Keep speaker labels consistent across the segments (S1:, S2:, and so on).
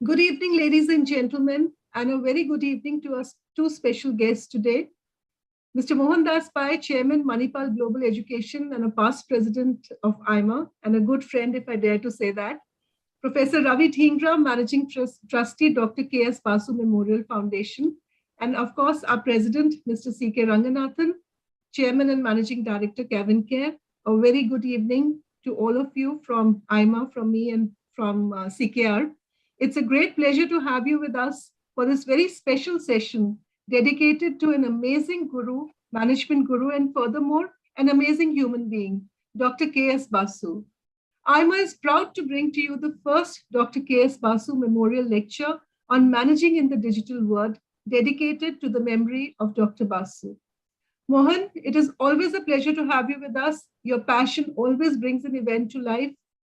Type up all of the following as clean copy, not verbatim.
S1: Good evening, ladies and gentlemen, and a very good evening to our two special guests today. Mr. Mohandas Pai, Chairman, Manipal Global Education and a past president of AIMA, and a good friend, if I dare to say that. Professor Ravi Dhingra, Managing Trustee, Dr. K.S. Basu Memorial Foundation, and of course, our president, Mr. C.K. Ranganathan, Chairman and Managing Director, Kevin Care. A very good evening to all of you from AIMA, from me, and from CKR. It's a great pleasure to have you with us for this very special session dedicated to an amazing guru, management guru, and furthermore, an amazing human being, Dr. K.S. Basu. AIMA is proud to bring to you the first Dr. K.S. Basu Memorial Lecture on Managing in the Digital World, dedicated to the memory of Dr. Basu. Mohan, it is always a pleasure to have you with us. Your passion always brings an event to life.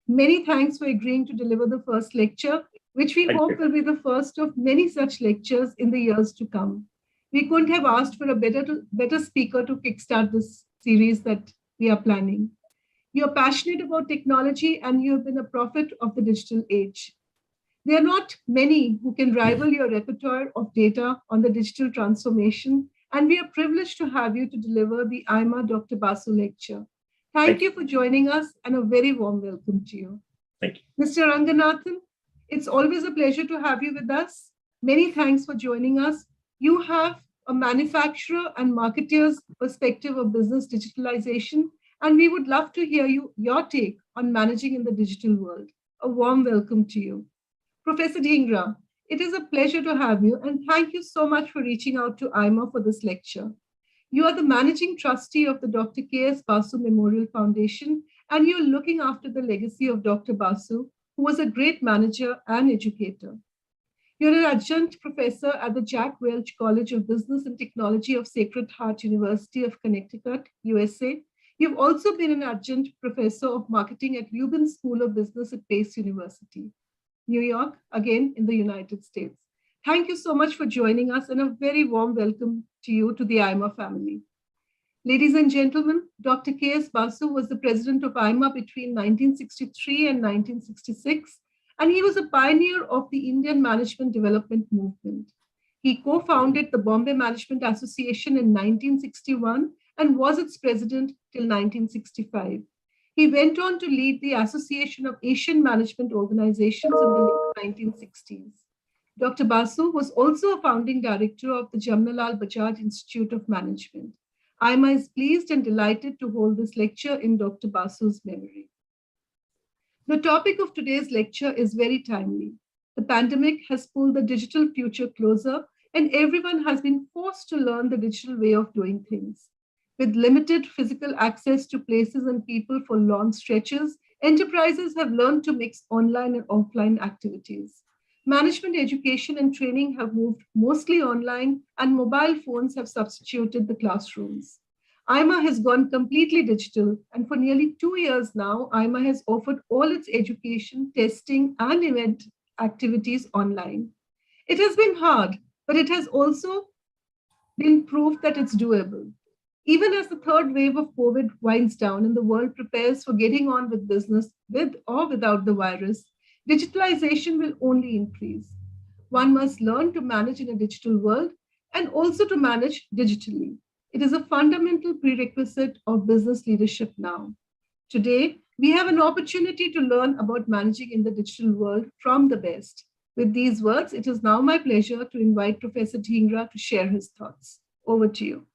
S1: Many thanks for agreeing to deliver the first lecture, which we hope will be the first of many such lectures in the years to come. We couldn't have asked for a better speaker to kickstart this series that we are planning. You're passionate about technology and you have been a prophet of the digital age. There are not many who can rival your repertoire of data on the digital transformation, and we are privileged to have you to deliver the AIMA-Dr. Basu lecture. Thank you for joining us and a very warm welcome to you.
S2: Thank you.
S1: Mr. Ranganathan, it's always a pleasure to have you with us. Many thanks for joining us. You have a manufacturer and marketer's perspective of business digitalization, and we would love to hear your take on managing in the digital world. A warm welcome to you. Professor Dhingra, it is a pleasure to have you, and thank you so much for reaching out to AIMA for this lecture. You are the managing trustee of the Dr. K.S. Basu Memorial Foundation, and you're looking after the legacy of Dr. Basu, who was a great manager and educator. You're an adjunct professor at the Jack Welch College of Business and Technology of Sacred Heart University of Connecticut, USA. You've also been an adjunct professor of marketing at Lubin School of Business at Pace University, New York, again in the United States. Thank you so much for joining us, and a very warm welcome to you to the AIMA family. Ladies and gentlemen, Dr. K.S. Basu was the president of AIMA between 1963 and 1966, and he was a pioneer of the Indian management development movement. He co-founded the Bombay Management Association in 1961 and was its president till 1965. He went on to lead the Association of Asian Management Organizations in the late 1960s. Dr. Basu was also a founding director of the Jamnalal Bajaj Institute of Management. AIMA is pleased and delighted to hold this lecture in Dr. Basu's memory. The topic of today's lecture is very timely. The pandemic has pulled the digital future closer, and everyone has been forced to learn the digital way of doing things. With limited physical access to places and people for long stretches, enterprises have learned to mix online and offline activities. Management education and training have moved mostly online, and mobile phones have substituted the classrooms. AIMA has gone completely digital, and for nearly 2 years now, AIMA has offered all its education, testing, and event activities online. It has been hard, but it has also been proof that it's doable. Even as the third wave of COVID winds down and the world prepares for getting on with business with or without the virus, digitalization will only increase. One must learn to manage in a digital world and also to manage digitally. It is a fundamental prerequisite of business leadership now. Today, we have an opportunity to learn about managing in the digital world from the best. With these words, it is now my pleasure to invite Professor Dhingra to share his thoughts. Over to you.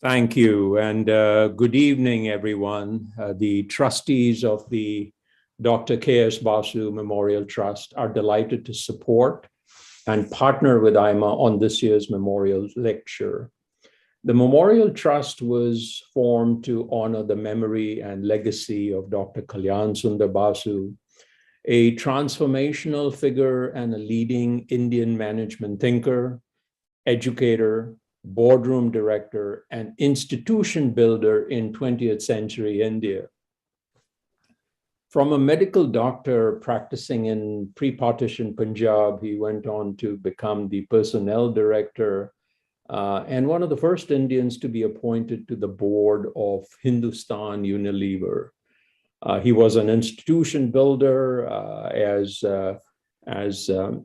S2: Thank you, and good evening, everyone. The trustees of the Dr. K.S. Basu Memorial Trust are delighted to support and partner with AIMA on this year's Memorial Lecture. The Memorial Trust was formed to honor the memory and legacy of Dr. Kalyan Sundar Basu, a transformational figure and a leading Indian management thinker, educator, boardroom director, and institution builder in 20th century India. From a medical doctor practicing in pre-partition Punjab, he went on to become the personnel director and one of the first Indians to be appointed to the board of Hindustan Unilever. He was an institution builder, as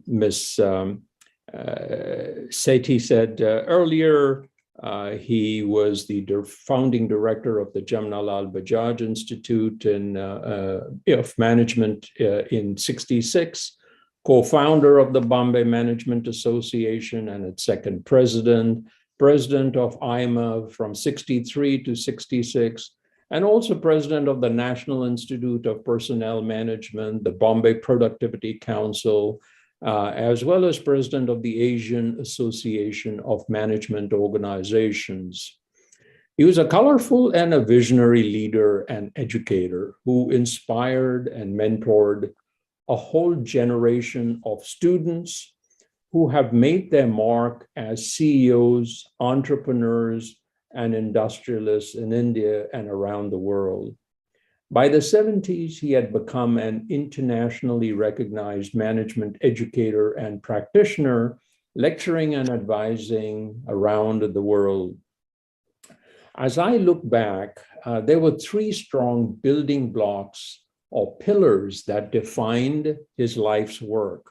S2: Ms. Sethi said earlier. He was the founding director of the Jamnalal Bajaj Institute of Management in '66, co-founder of the Bombay Management Association and its second president of AIMA from '63 to '66, and also president of the National Institute of Personnel Management, the Bombay Productivity Council, as well as president of the Asian Association of Management Organizations. He was a colorful and a visionary leader and educator who inspired and mentored a whole generation of students who have made their mark as CEOs, entrepreneurs, and industrialists in India and around the world. By the '70s, he had become an internationally recognized management educator and practitioner, lecturing and advising around the world. As I look back, there were three strong building blocks or pillars that defined his life's work.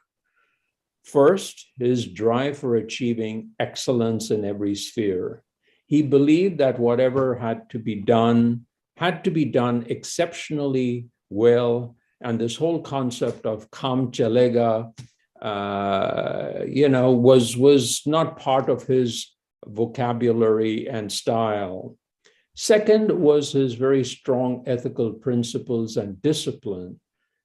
S2: First, his drive for achieving excellence in every sphere. He believed that whatever had to be done exceptionally well, and this whole concept of "kaam chalega," was not part of his vocabulary and style. Second was his very strong ethical principles and discipline,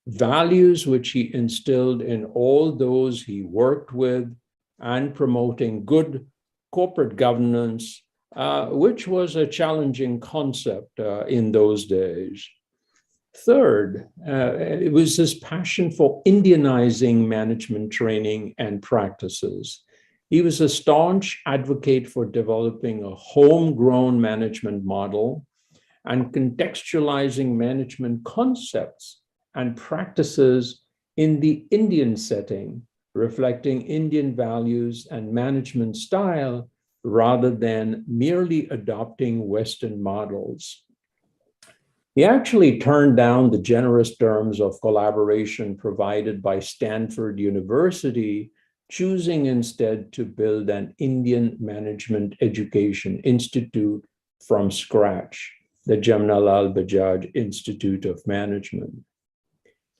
S2: values which he instilled in all those he worked with, and promoting good corporate governance, which was a challenging concept in those days. Third, it was his passion for Indianizing management training and practices. He was a staunch advocate for developing a homegrown management model and contextualizing management concepts and practices in the Indian setting, reflecting Indian values and management style, rather than merely adopting Western models. He actually turned down the generous terms of collaboration provided by Stanford University, choosing instead to build an Indian Management Education Institute from scratch, the Jamnalal Bajaj Institute of Management.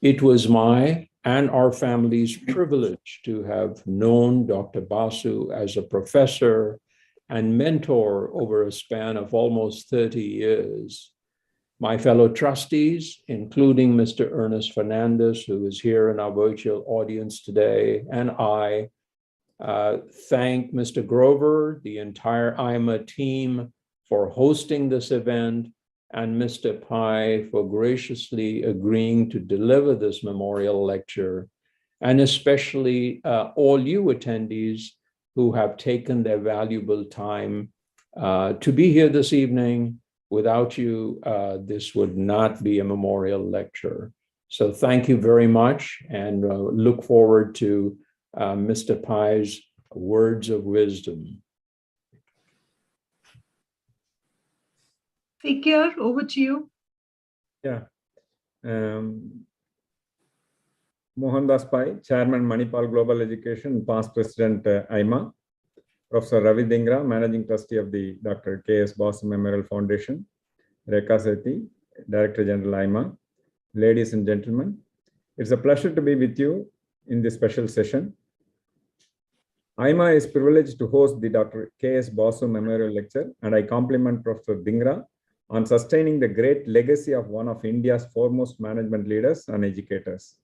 S2: It was my and our family's privilege to have known Dr. Basu as a professor and mentor over a span of almost 30 years. My fellow trustees, including Mr. Ernest Fernandez, who is here in our virtual audience today, and I thank Mr. Grover, the entire AIMA team for hosting this event, and Mr. Pai for graciously agreeing to deliver this memorial lecture, and especially all you attendees who have taken their valuable time to be here this evening. Without you, this would not be a memorial lecture. So thank you very much, and look forward to Mr. Pai's words of wisdom.
S1: Take care. Over to you.
S3: Yeah. Mohandas Pai, Chairman, Manipal Global Education, past President, AIMA. Professor Ravi Dhingra, Managing Trustee of the Dr. K.S. Basu Memorial Foundation. Rekha Sethi, Director General, AIMA. Ladies and gentlemen, it's a pleasure to be with you in this special session. AIMA is privileged to host the Dr. K.S. Basu Memorial Lecture, and I compliment Professor Dhingra on sustaining the great legacy of one of India's foremost management leaders and educators.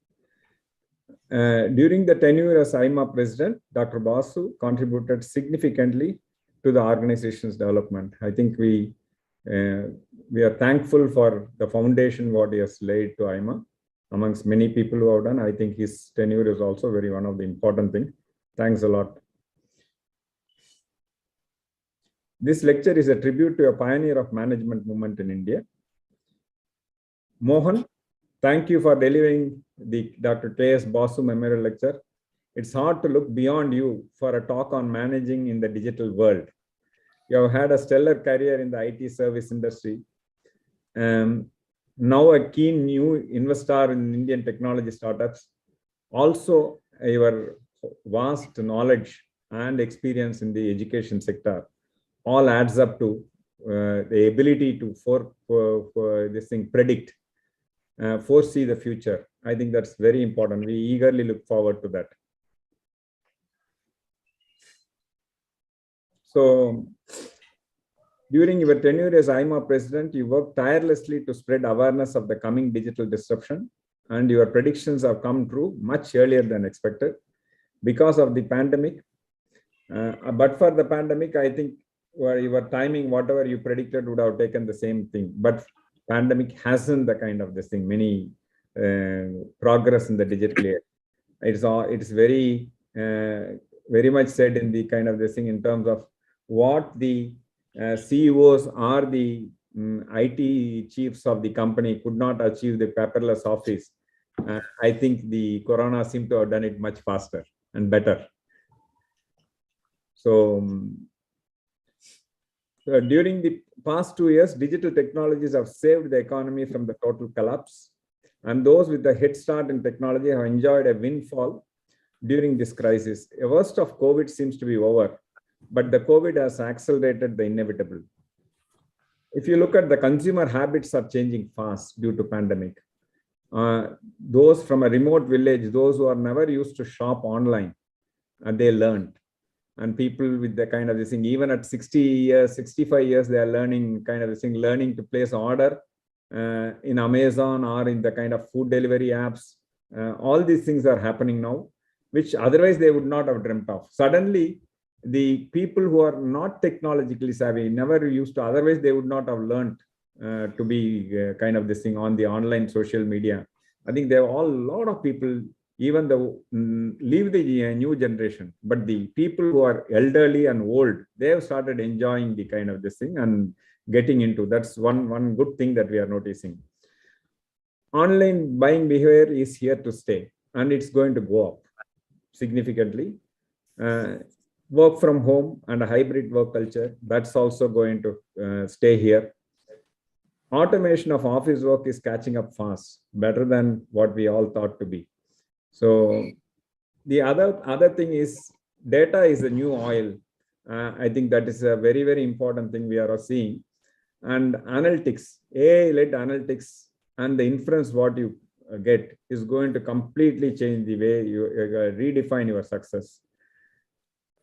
S3: During the tenure as AIMA president, Dr. Basu contributed significantly to the organization's development. I think we are thankful for the foundation what he has laid to AIMA. Amongst many people who have done, I think his tenure is also very one of the important things. Thanks a lot. This lecture is a tribute to a pioneer of management movement in India. Mohan, thank you for delivering the Dr. K.S. Basu Memorial Lecture. It's hard to look beyond you for a talk on managing in the digital world. You have had a stellar career in the IT service industry. now a keen new investor in Indian technology startups. Also, your vast knowledge and experience in the education sector all adds up to the ability to for this thing predict, foresee the future. I think that's very important. We eagerly look forward to that. So, during your tenure as AIMA president, you worked tirelessly to spread awareness of the coming digital disruption, and your predictions have come true much earlier than expected because of the pandemic. But for the pandemic, I think your timing, whatever you predicted, would have taken the same thing. But pandemic hasn't the kind of this thing, many progress in the digital age. It's very much said in the kind of this thing in terms of what the CEOs or the IT chiefs of the company could not achieve the paperless office. I think the corona seemed to have done it much faster and better. So during the past 2 years, digital technologies have saved the economy from the total collapse. And those with a head start in technology have enjoyed a windfall during this crisis. The worst of COVID seems to be over, but the COVID has accelerated the inevitable. If you look at the consumer habits are changing fast due to pandemic. Those from a remote village, those who are never used to shop online, they learned. And people with the kind of this thing, even at 60 years, 65 years, they are learning kind of this thing, learning to place order in Amazon or in the kind of food delivery apps. All these things are happening now, which otherwise they would not have dreamt of. Suddenly, the people who are not technologically savvy, never used to, otherwise they would not have learned to be kind of this thing on the online social media. I think there are a lot of people, even the leave the new generation, but the people who are elderly and old, they have started enjoying the kind of this thing and getting into. That's one good thing that we are noticing. Online buying behavior is here to stay, and it's going to go up significantly. Work from home and a hybrid work culture, that's also going to stay here. Automation of office work is catching up fast, better than what we all thought to be. So the other thing is data is the new oil. I think that is a very, very important thing we are seeing. And analytics, AI-led analytics and the inference what you get is going to completely change the way you redefine your success.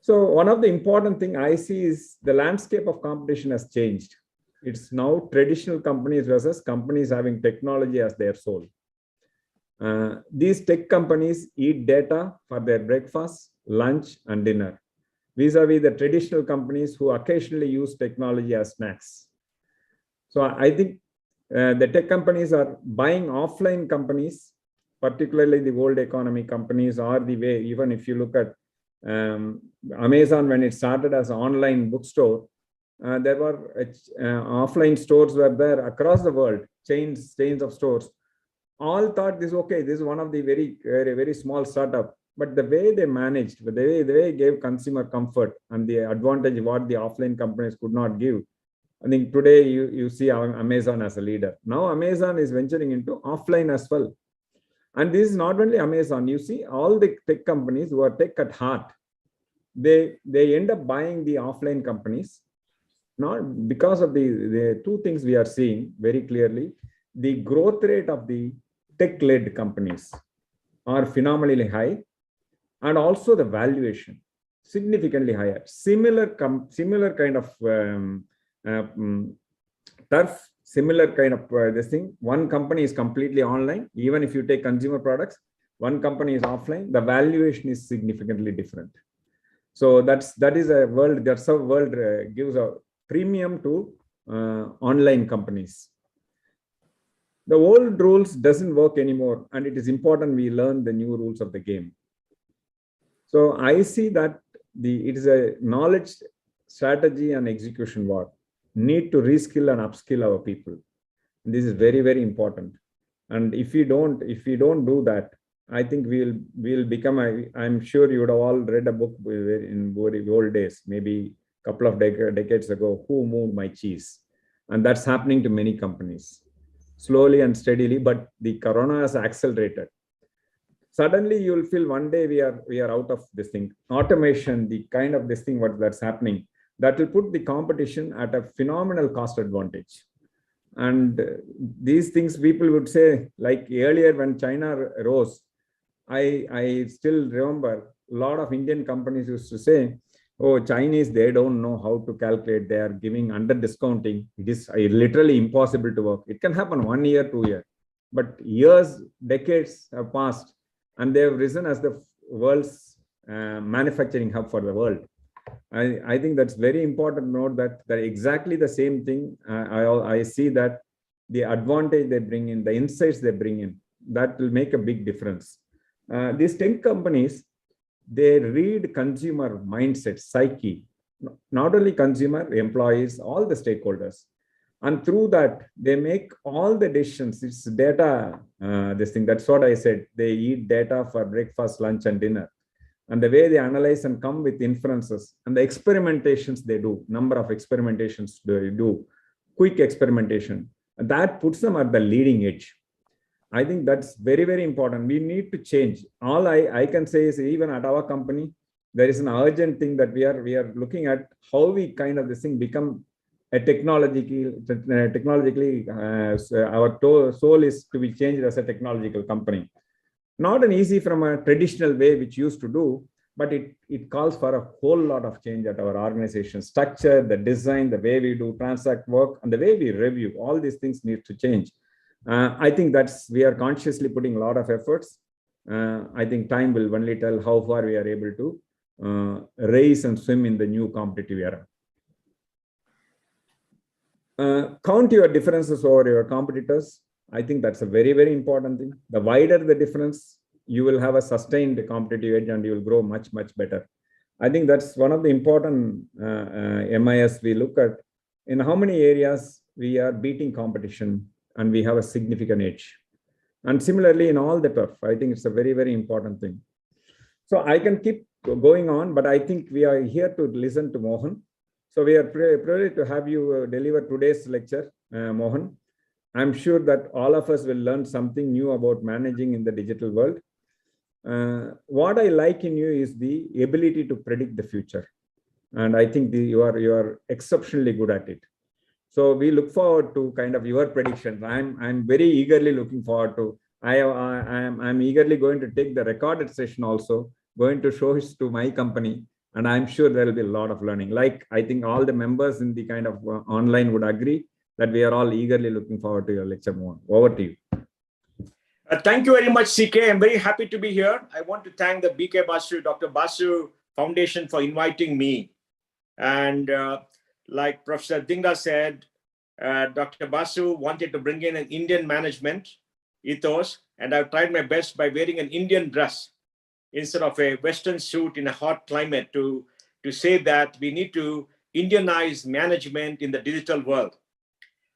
S3: So one of the important thing I see is the landscape of competition has changed. It's now traditional companies versus companies having technology as their soul. These tech companies eat data for their breakfast, lunch, and dinner, vis-a-vis the traditional companies who occasionally use technology as snacks. So I think the tech companies are buying offline companies, particularly the old economy companies, or the way, even if you look at Amazon, when it started as an online bookstore, there were offline stores were there across the world, chains of stores. All thought this, okay, this is one of the very small startup, but the way they managed, the way they gave consumer comfort and the advantage what the offline companies could not give. I think today you see Amazon as a leader. Now Amazon is venturing into offline as well. And this is not only Amazon, you see all the tech companies who are tech at heart, they end up buying the offline companies, not because of the two things we are seeing very clearly. The growth rate of the tech-led companies are phenomenally high, and also the valuation significantly higher. Similar kind of turf, similar kind of this thing. One company is completely online. Even if you take consumer products, one company is offline. The valuation is significantly different. So that is a world. That's a world gives a premium to online companies. The old rules doesn't work anymore, and it is important we learn the new rules of the game. So I see that it is a knowledge, strategy, and execution war. Need to reskill and upskill our people. This is very, very important. And if we don't do that, I think we'll become I'm sure you would have all read a book in the old days, maybe a couple of decades ago, Who Moved My Cheese? And that's happening to many companies. slowly and steadily, but the corona has accelerated. Suddenly you'll feel one day we are out of this thing. Automation, the kind of this thing that's happening, that will put the competition at a phenomenal cost advantage. And these things people would say, like earlier when China rose, I still remember a lot of Indian companies used to say, oh, Chinese, they don't know how to calculate. They are giving under discounting. It is literally impossible to work. It can happen 1 year, 2 years, but years, decades have passed, and they have risen as the world's manufacturing hub for the world. I think that's very important to note that they're exactly the same thing. I see that the advantage they bring in, the insights they bring in, that will make a big difference. These 10 companies, they read consumer mindset, psyche, not only consumer, employees, all the stakeholders. And through that, they make all the decisions. It's data, this thing. That's what I said. They eat data for breakfast, lunch, and dinner. And the way they analyze and come with inferences and the experimentations they do, number of experimentations they do, quick experimentation, that puts them at the leading edge. I think that's very, very important. We need to change. All I can say is, even at our company, there is an urgent thing that we are looking at how we kind of this thing become a technologically our soul is to be changed as a technological company. Not an easy from a traditional way which used to do, but it calls for a whole lot of change at our organization structure, the design, the way we do transact work, and the way we review. All these things need to change. I think we are consciously putting a lot of efforts. I think time will only tell how far we are able to race and swim in the new competitive era. Count your differences over your competitors. I think that's a very, very important thing. The wider the difference, you will have a sustained competitive edge and you will grow much, much better. I think that's one of the important MIS we look at. In how many areas we are beating competition and we have a significant edge. And similarly, in all the turf, I think it's a very, very important thing. So I can keep going on, but I think we are here to listen to Mohan. So we are privileged to have you deliver today's lecture, Mohan. I'm sure that all of us will learn something new about managing in the digital world. What I like in you is the ability to predict the future. And I think you are exceptionally good at it. So we look forward to kind of your predictions. I'm very eagerly looking forward to. I'm eagerly going to take the recorded session also, going to show it to my company, and I'm sure there will be a lot of learning. Like I think all the members in the kind of online would agree that we are all eagerly looking forward to your lecture, Mohan. Over to you.
S4: Thank you very much, CK. I'm very happy to be here. I want to thank the BK Basu, Dr. Basu Foundation for inviting me. And like Professor Dhingra said, Dr. Basu wanted to bring in an Indian management ethos, and I've tried my best by wearing an Indian dress instead of a Western suit in a hot climate to say that we need to Indianize management in the digital world.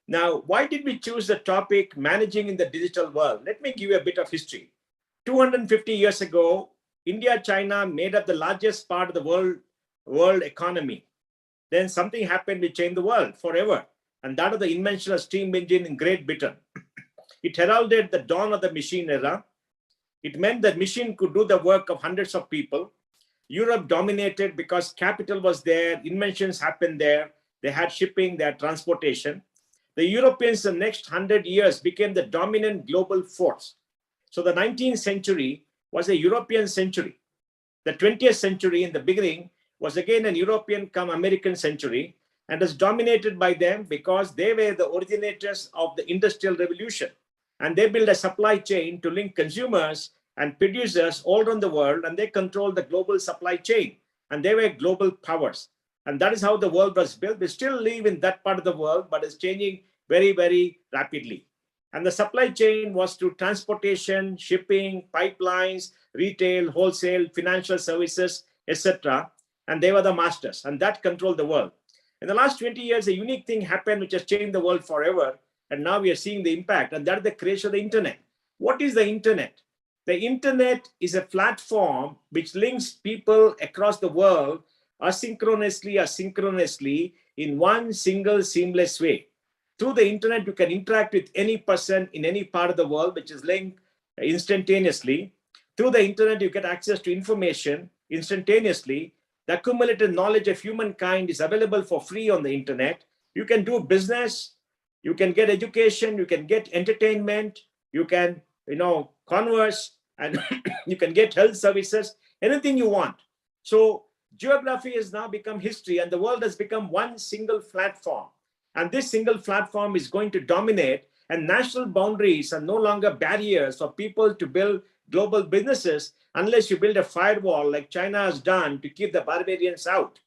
S4: Now, why did we choose the topic managing in the digital world? Let me give you a bit of history. 250 years ago, India, China made up the largest part of the world economy. Then something happened which changed the world forever. And that was the invention of steam engine in Great Britain. It heralded the dawn of the machine era. It meant that machine could do the work of hundreds of people. Europe dominated because capital was there, inventions happened there. They had shipping, they had transportation. The Europeans in the next 100 years became the dominant global force. So the 19th century was a European century. The 20th century in the beginning was again an European come American century, and was dominated by them because they were the originators of the Industrial Revolution. And they built a supply chain to link consumers and producers all around the world, and they controlled the global supply chain. And they were global powers. And that is how the world was built. We still live in that part of the world, but it's changing very, very rapidly. And the supply chain was through transportation, shipping, pipelines, retail, wholesale, financial services, etc. And they were the masters, and that controlled the world. In the last 20 years, a unique thing happened which has changed the world forever. And now we are seeing the impact, and that is the creation of the internet. What is the internet? The internet is a platform which links people across the world asynchronously or synchronously in one single seamless way. Through the internet, you can interact with any person in any part of the world, which is linked instantaneously. Through the internet, you get access to information instantaneously. The accumulated knowledge of humankind is available for free on the internet. You can do business, you can get education, you can get entertainment, you can, converse, and you can get health services, anything you want. So geography has now become history, and the world has become one single platform. And this single platform is going to dominate, and national boundaries are no longer barriers for people to build global businesses unless you build a firewall like China has done to keep the barbarians out.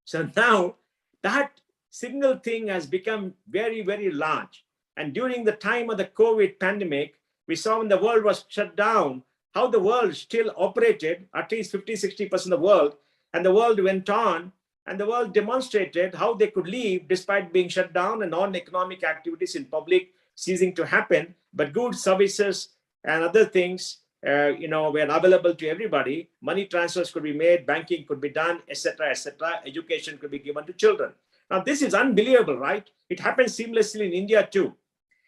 S4: So now that single thing has become very, very large. And during the time of the COVID pandemic, we saw when the world was shut down, how the world still operated, at least 50-60% of the world, and the world went on, and the world demonstrated how they could live despite being shut down and non-economic activities in public ceasing to happen, but goods, services, and other things were available to everybody. Money transfers could be made, banking could be done, etc., etc. Education could be given to children. Now, this is unbelievable, right? It happens seamlessly in India too.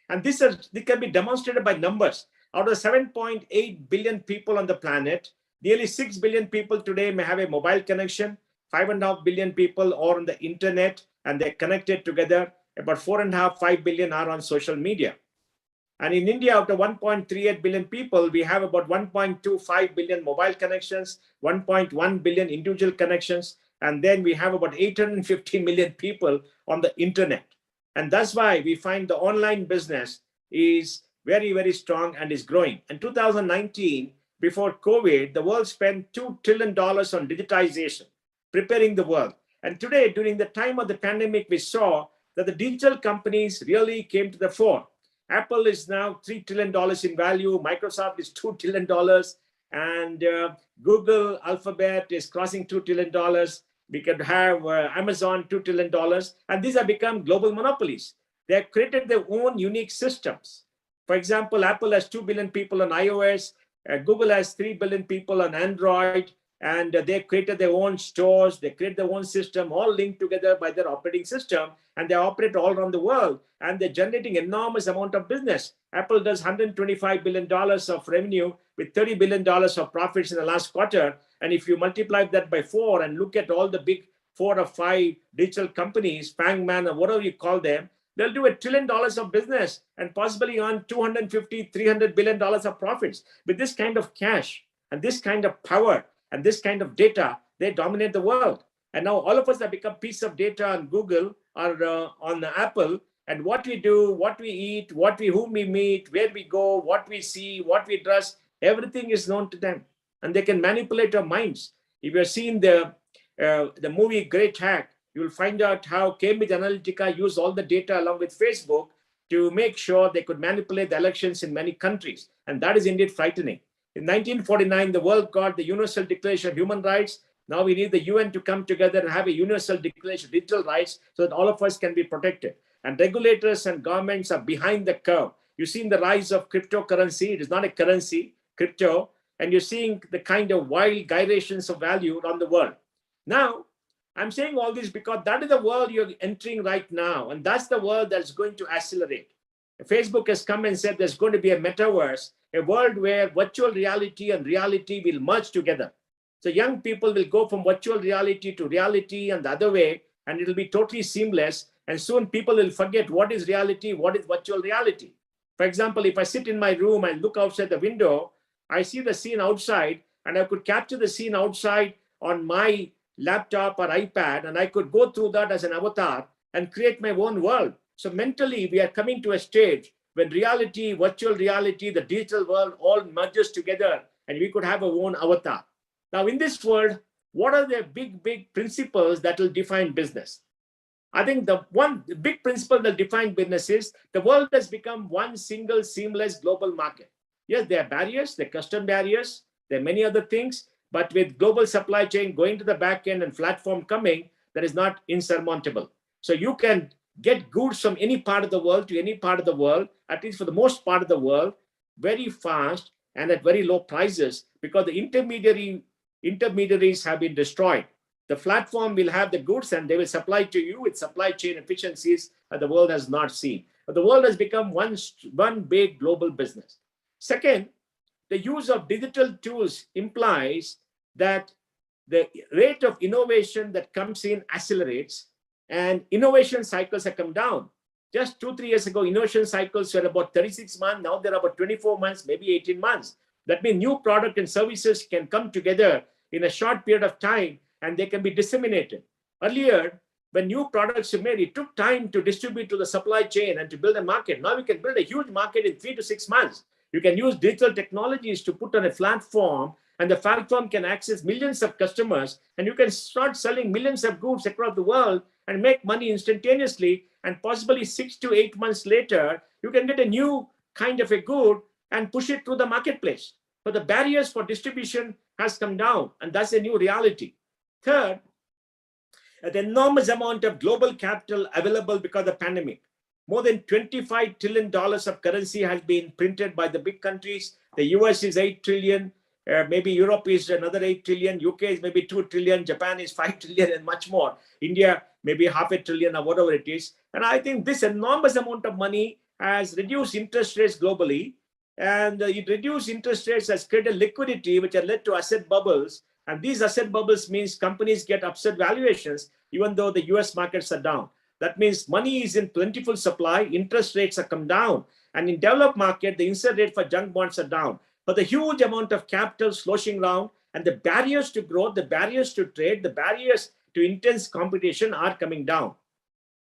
S4: And this can be demonstrated by numbers. Out of 7.8 billion people on the planet, nearly 6 billion people today may have a mobile connection, 5.5 billion people are on the internet, and they're connected together. About 4.5 billion are on social media. And in India, out of 1.38 billion people, we have about 1.25 billion mobile connections, 1.1 billion individual connections, and then we have about 850 million people on the internet. And that's why we find the online business is very, very strong and is growing. In 2019, before COVID, the world spent $2 trillion on digitization, preparing the world. And today, during the time of the pandemic, we saw that the digital companies really came to the fore. Apple is now $3 trillion in value. Microsoft is $2 trillion. And Google, Alphabet is crossing $2 trillion. We could have Amazon, $2 trillion. And these have become global monopolies. They have created their own unique systems. For example, Apple has 2 billion people on iOS. Google has 3 billion people on Android. And they created their own stores. They create their own system, all linked together by their operating system. And they operate all around the world. And they're generating enormous amount of business. Apple does $125 billion of revenue with $30 billion of profits in the last quarter. And if you multiply that by 4 and look at all the big 4 or 5 digital companies, Fangman or whatever you call them, they'll do $1 trillion of business and possibly earn $250, $300 billion of profits. With this kind of cash and this kind of power and this kind of data, they dominate the world. And now all of us have become piece of data on Google or on Apple. And what we do, what we eat, whom we meet, where we go, what we see, what we dress, everything is known to them. And they can manipulate our minds. If you've seen the movie Great Hack, you'll find out how Cambridge Analytica used all the data along with Facebook to make sure they could manipulate the elections in many countries. And that is indeed frightening. In 1949, the world got the Universal Declaration of Human Rights. Now we need the UN to come together and have a Universal Declaration of Digital Rights so that all of us can be protected. And regulators and governments are behind the curve. You've seen the rise of cryptocurrency. It is not a currency, crypto. And you're seeing the kind of wild gyrations of value around the world. Now, I'm saying all this because that is the world you're entering right now. And that's the world that's going to accelerate. Facebook has come and said there's going to be a metaverse, a world where virtual reality and reality will merge together. So young people will go from virtual reality to reality and the other way, and it'll be totally seamless. And soon people will forget what is reality, what is virtual reality. For example, if I sit in my room and look outside the window, I see the scene outside, and I could capture the scene outside on my laptop or iPad, and I could go through that as an avatar and create my own world. So mentally, we are coming to a stage when reality, virtual reality, the digital world all merges together, and we could have our own avatar. Now, in this world, what are the big principles that will define business? I think the big principle that defines business is the world has become one single seamless global market. Yes, there are barriers, there are custom barriers, there are many other things, but with global supply chain going to the back end and platform coming, that is not insurmountable. So you can get goods from any part of the world to any part of the world, at least for the most part of the world, very fast and at very low prices because the intermediaries have been destroyed. The platform will have the goods and they will supply to you with supply chain efficiencies that the world has not seen. The world has become one big global business. Second, the use of digital tools implies that the rate of innovation that comes in accelerates, and innovation cycles have come down. Just 2-3 years ago, innovation cycles were about 36 months. Now they're about 24 months, maybe 18 months. That means new product and services can come together in a short period of time and they can be disseminated. Earlier, when new products were made, it took time to distribute to the supply chain and to build a market. Now we can build a huge market in 3 to 6 months. You can use digital technologies to put on a platform, and the platform can access millions of customers, and you can start selling millions of goods across the world and make money instantaneously. And possibly 6 to 8 months later, you can get a new kind of a good and push it through the marketplace. But the barriers for distribution has come down, and that's a new reality. Third, the enormous amount of global capital available because of the pandemic. More than $25 trillion of currency has been printed by the big countries. The US is 8 trillion, maybe Europe is another 8 trillion, UK is maybe 2 trillion, Japan is 5 trillion and much more. India, maybe $500 billion or whatever it is. And I think this enormous amount of money has reduced interest rates globally. And it reduced interest rates has created liquidity, which has led to asset bubbles. And these asset bubbles means companies get upset valuations, even though the US markets are down. That means money is in plentiful supply, interest rates have come down. And in developed market, the incidence rate for junk bonds are down. But the huge amount of capital sloshing around and the barriers to growth, the barriers to trade, the barriers to intense competition are coming down.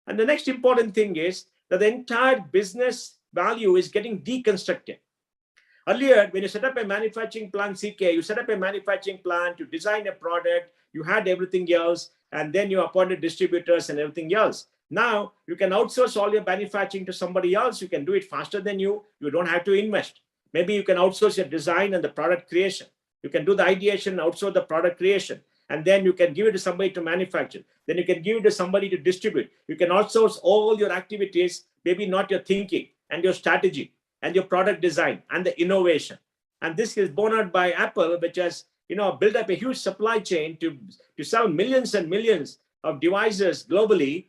S4: And the next important thing is that the entire business value is getting deconstructed. Earlier, when you set up a manufacturing plant, CK, you set up a manufacturing plant, you design a product, you had everything else, and then you appointed distributors and everything else. Now, you can outsource all your manufacturing to somebody else. You can do it faster than you. You don't have to invest. Maybe you can outsource your design and the product creation. You can do the ideation, outsource the product creation. And then you can give it to somebody to manufacture. Then you can give it to somebody to distribute. You can outsource all your activities, maybe not your thinking and your strategy and your product design and the innovation. And this is borne out by Apple, which has built up a huge supply chain to sell millions and millions of devices globally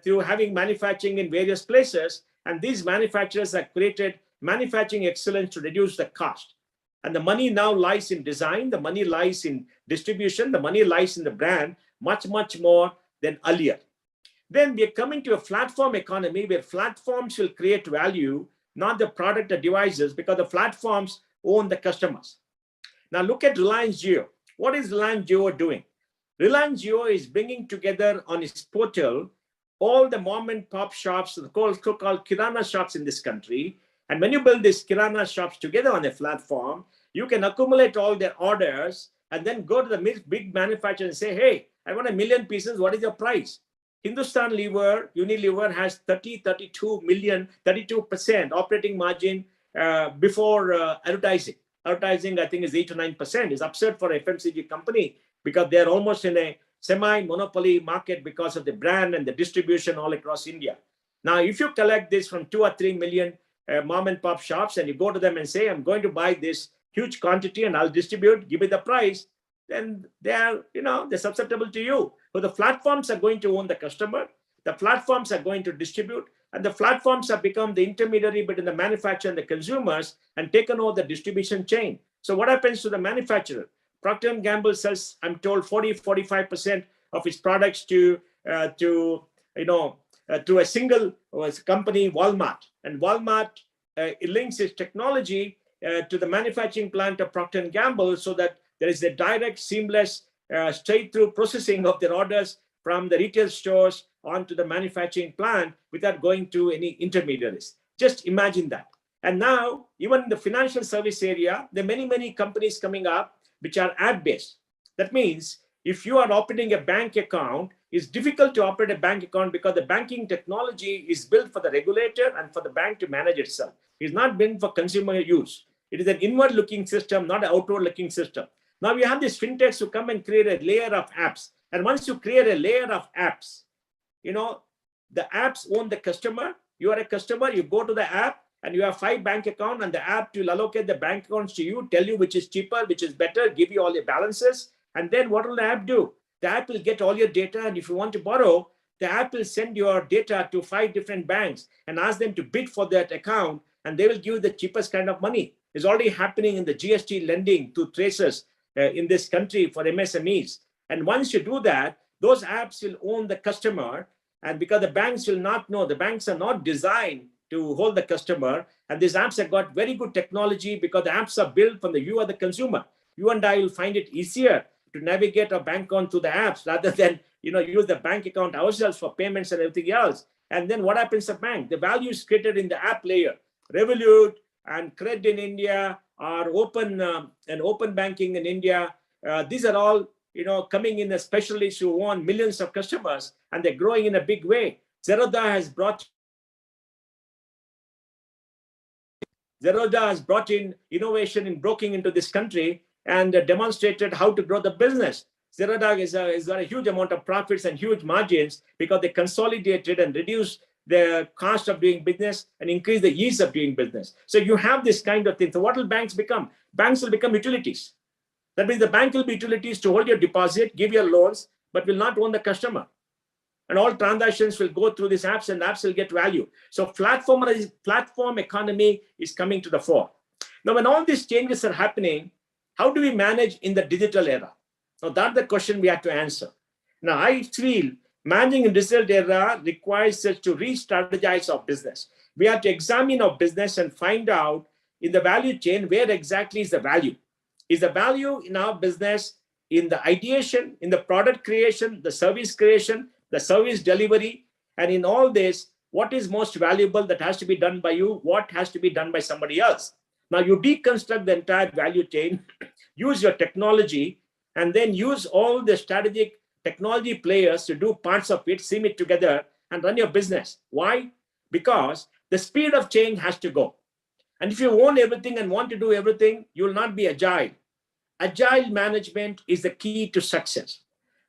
S4: through having manufacturing in various places. And these manufacturers have created manufacturing excellence to reduce the cost. And the money now lies in design, the money lies in distribution, the money lies in the brand, much, much more than earlier. Then we are coming to a platform economy where platforms will create value, not the product or devices, because the platforms own the customers. Now look at Reliance Jio. What is Reliance Jio doing? Reliance Jio is bringing together on its portal all the mom and pop shops, the so-called Kirana shops in this country. And when you build these Kirana shops together on a platform, you can accumulate all their orders and then go to the big manufacturer and say, hey, I want 1 million pieces. What is your price? Hindustan Lever, Unilever has 32% operating margin before advertising. Advertising, I think, is 8 to 9%. It's absurd for an FMCG company because they're almost in a semi-monopoly market because of the brand and the distribution all across India. Now, if you collect this from 2 or 3 million mom and pop shops and you go to them and say, I'm going to buy this huge quantity and I'll distribute, give me the price, then they're susceptible to you. So the platforms are going to own the customer, the platforms are going to distribute, and the platforms have become the intermediary between the manufacturer and the consumers and taken over the distribution chain. So what happens to the manufacturer? Procter & Gamble sells, I'm told, 40-45% of its products to a single company, Walmart. And Walmart it links its technology to the manufacturing plant of Procter & Gamble so that there is a direct, seamless, straight-through processing of their orders from the retail stores onto the manufacturing plant without going to any intermediaries. Just imagine that. And now, even in the financial service area, there are many, many companies coming up which are app-based. That means if you are operating a bank account, it's difficult to operate a bank account because the banking technology is built for the regulator and for the bank to manage itself. It's not built for consumer use. It is an inward-looking system, not an outward-looking system. Now we have these fintechs who come and create a layer of apps. And once you create a layer of apps, the apps own the customer. You are a customer, you go to the app and you have 5 bank accounts and the app will allocate the bank accounts to you, tell you which is cheaper, which is better, give you all your balances. And then what will the app do? The app will get all your data. And if you want to borrow, The app will send your data to 5 different banks and ask them to bid for that account, and they will give you the cheapest kind of money. It's already happening in the GST lending to tracers in this country for MSMEs. And once you do that, those apps will own the customer. And because the banks will not know, the banks are not designed to hold the customer. And these apps have got very good technology because the apps are built from the view of the consumer. You and I will find it easier to navigate our bank account through the apps rather than use the bank account ourselves for payments and everything else. And then what happens to the bank? The value is created in the app layer. Revolut and Cred in India are open and open banking in India. These are all coming in as specialists who own millions of customers, and they're growing in a big way. Zerodha has brought in innovation in broking into this country and demonstrated how to grow the business. Zerodha is a huge amount of profits and huge margins because they consolidated and reduced the cost of doing business and increase the ease of doing business. So you have this kind of thing. So what will banks become? Banks will become utilities. That means the bank will be utilities to hold your deposit, give your loans, but will not own the customer. And all transactions will go through these apps, and apps will get value. So platform economy is coming to the fore. Now, when all these changes are happening, how do we manage in the digital era? Now, that's the question we have to answer. Now, I feel managing in digital era requires us to re-strategize our business. We have to examine our business and find out in the value chain where exactly is the value. Is the value in our business in the ideation, in the product creation, the service creation, the service delivery, and in all this, what is most valuable that has to be done by you, what has to be done by somebody else? Now you deconstruct the entire value chain, use your technology, and then use all the strategic technology players to do parts of it, seam it together, and run your business. Why? Because the speed of change has to go. And if you own everything and want to do everything, you will not be agile. Agile management is the key to success.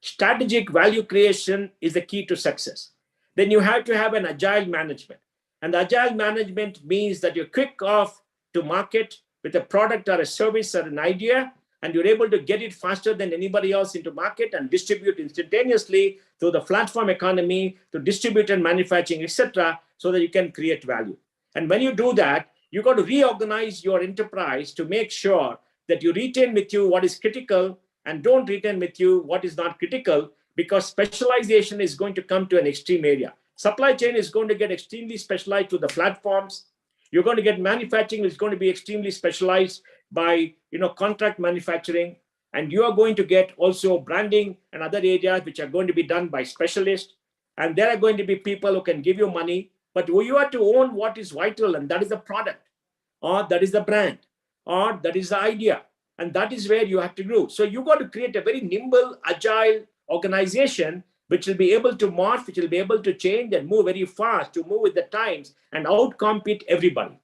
S4: Strategic value creation is the key to success. Then you have to have an agile management. And agile management means that you're quick off to market with a product or a service or an idea, and you're able to get it faster than anybody else into market and distribute instantaneously through the platform economy, to distribute and manufacturing, etc., so that you can create value. And when you do that, you got to reorganize your enterprise to make sure that you retain with you what is critical and don't retain with you what is not critical, because specialization is going to come to an extreme area. Supply chain is going to get extremely specialized to the platforms. You're going to get manufacturing is going to be extremely specialized by contract manufacturing. And you are going to get also branding and other areas which are going to be done by specialists. And there are going to be people who can give you money, but you have to own what is vital, and that is the product, or that is the brand, or that is the idea. And that is where you have to grow. So you got to create a very nimble, agile organization which will be able to morph, which will be able to change and move very fast, to move with the times and outcompete everybody.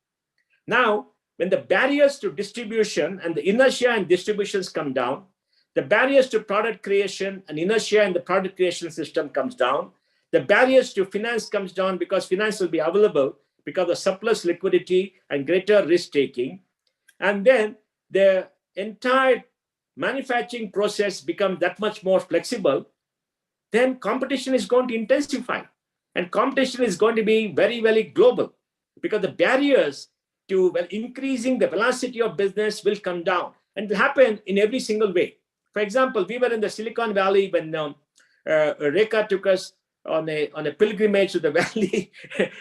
S4: Now, when the barriers to distribution and the inertia in distributions come down, the barriers to product creation and inertia in the product creation system comes down, the barriers to finance comes down because finance will be available because of surplus liquidity and greater risk taking. And then the entire manufacturing process becomes that much more flexible. Then competition is going to intensify, and competition is going to be very, very global, because the barriers to increasing the velocity of business will come down, and it will happen in every single way. For example, we were in the Silicon Valley when Rekha took us on a pilgrimage to the valley,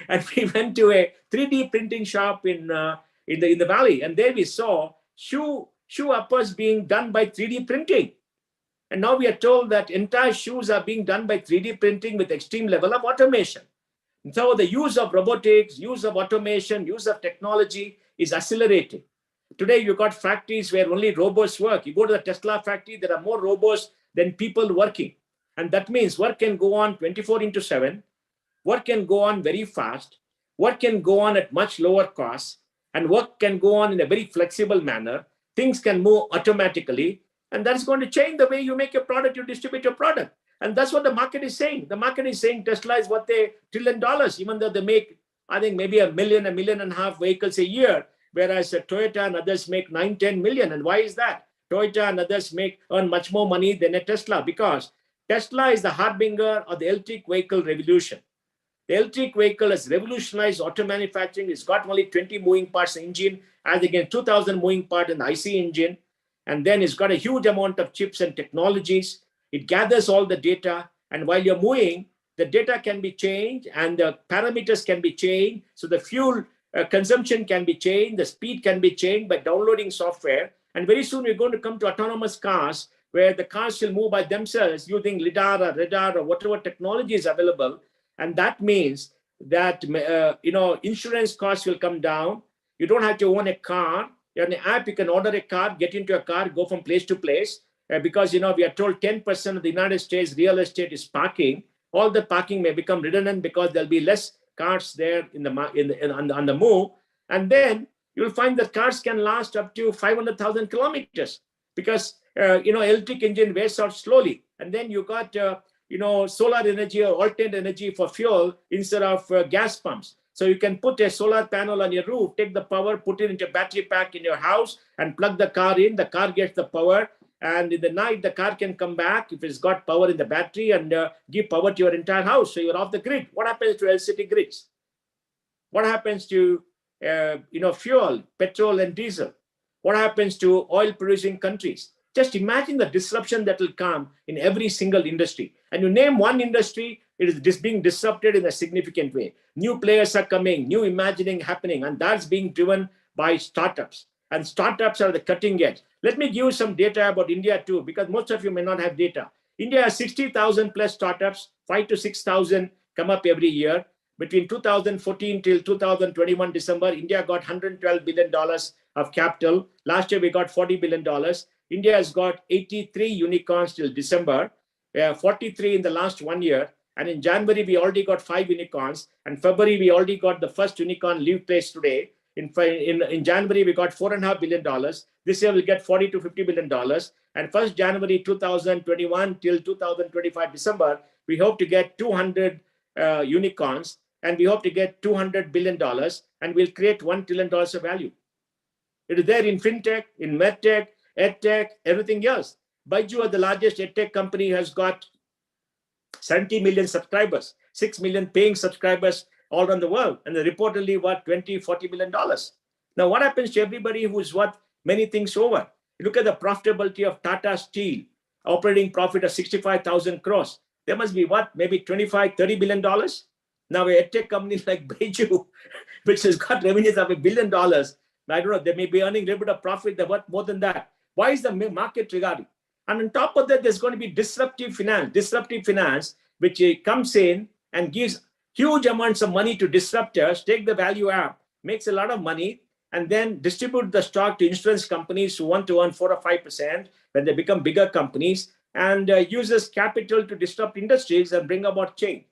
S4: and we went to a 3D printing shop in the valley, and there we saw shoe uppers being done by 3D printing. And now we are told that entire shoes are being done by 3D printing with extreme level of automation. And so the use of robotics, use of automation, use of technology is accelerating. Today, you've got factories where only robots work. You go to the Tesla factory, there are more robots than people working. And that means work can go on 24/7. Work can go on very fast. Work can go on at much lower costs. And work can go on in a very flexible manner. Things can move automatically. And that's going to change the way you make your product, you distribute your product. And that's what the market is saying. The market is saying Tesla is worth $1 trillion, even though they make, I think, maybe 1 million, 1.5 million vehicles a year, whereas Toyota and others make 9-10 million. And why is that? Toyota and others earn much more money than a Tesla, because Tesla is the harbinger of the electric vehicle revolution. The electric vehicle has revolutionized auto manufacturing. It's got only 20 moving parts engine, as against 2,000 moving parts in the IC engine. And then it's got a huge amount of chips and technologies. It gathers all the data. And while you're moving, the data can be changed and the parameters can be changed. So the fuel consumption can be changed. The speed can be changed by downloading software. And very soon we're going to come to autonomous cars, where the cars will move by themselves using LiDAR or radar or whatever technology is available. And that means that insurance costs will come down. You don't have to own a car. You're on an app, you can order a car, get into a car, go from place to place. Because we are told 10% of the United States real estate is parking. All the parking may become redundant because there'll be less cars there on the move. And then you'll find that cars can last up to 500,000 kilometers because electric engine wears out slowly. And then you got solar energy or alternate energy for fuel instead of gas pumps. So you can put a solar panel on your roof, take the power, put it into a battery pack in your house and plug the car in. The car gets the power. And in the night, the car can come back if it's got power in the battery and give power to your entire house. So you're off the grid. What happens to electricity grids? What happens to fuel, petrol and diesel? What happens to oil producing countries? Just imagine the disruption that will come in every single industry. And you name one industry, it is being disrupted in a significant way. New players are coming, new imagining happening, and that's being driven by startups. And startups are the cutting edge. Let me give you some data about India too, because most of you may not have data. India has 60,000 plus startups, 5 to 6,000 come up every year. Between 2014 till 2021 December, India got $112 billion of capital. Last year, we got $40 billion. India has got 83 unicorns till December, 43 in the last 1 year. And in January, we already got 5 unicorns. And February, we already got the first unicorn leave place today. In January, we got $4.5 billion. This year, we'll get $40 to $50 billion. And 1st January 2021 till 2025 December, we hope to get 200 unicorns. And we hope to get $200 billion. And we'll create $1 trillion of value. It is there in fintech, in medtech, edtech, everything else. Bajaj, the largest edtech company, has got 70 million subscribers, 6 million paying subscribers all around the world, and they reportedly worth $20-40 billion. Now, what happens to everybody who's worth many things over? You look at the profitability of Tata Steel, operating profit of 65,000 crores. There must be what, maybe $25-30 billion? Now, a tech company like Bajaj, which has got revenues of $1 billion, I don't know, they may be earning a little bit of profit, they're worth more than that. Why is the market regarding? And on top of that, there's going to be disruptive finance, which comes in and gives huge amounts of money to disruptors, take the value up, makes a lot of money, and then distribute the stock to insurance companies who want to earn 4 or 5% when they become bigger companies, and uses capital to disrupt industries and bring about change.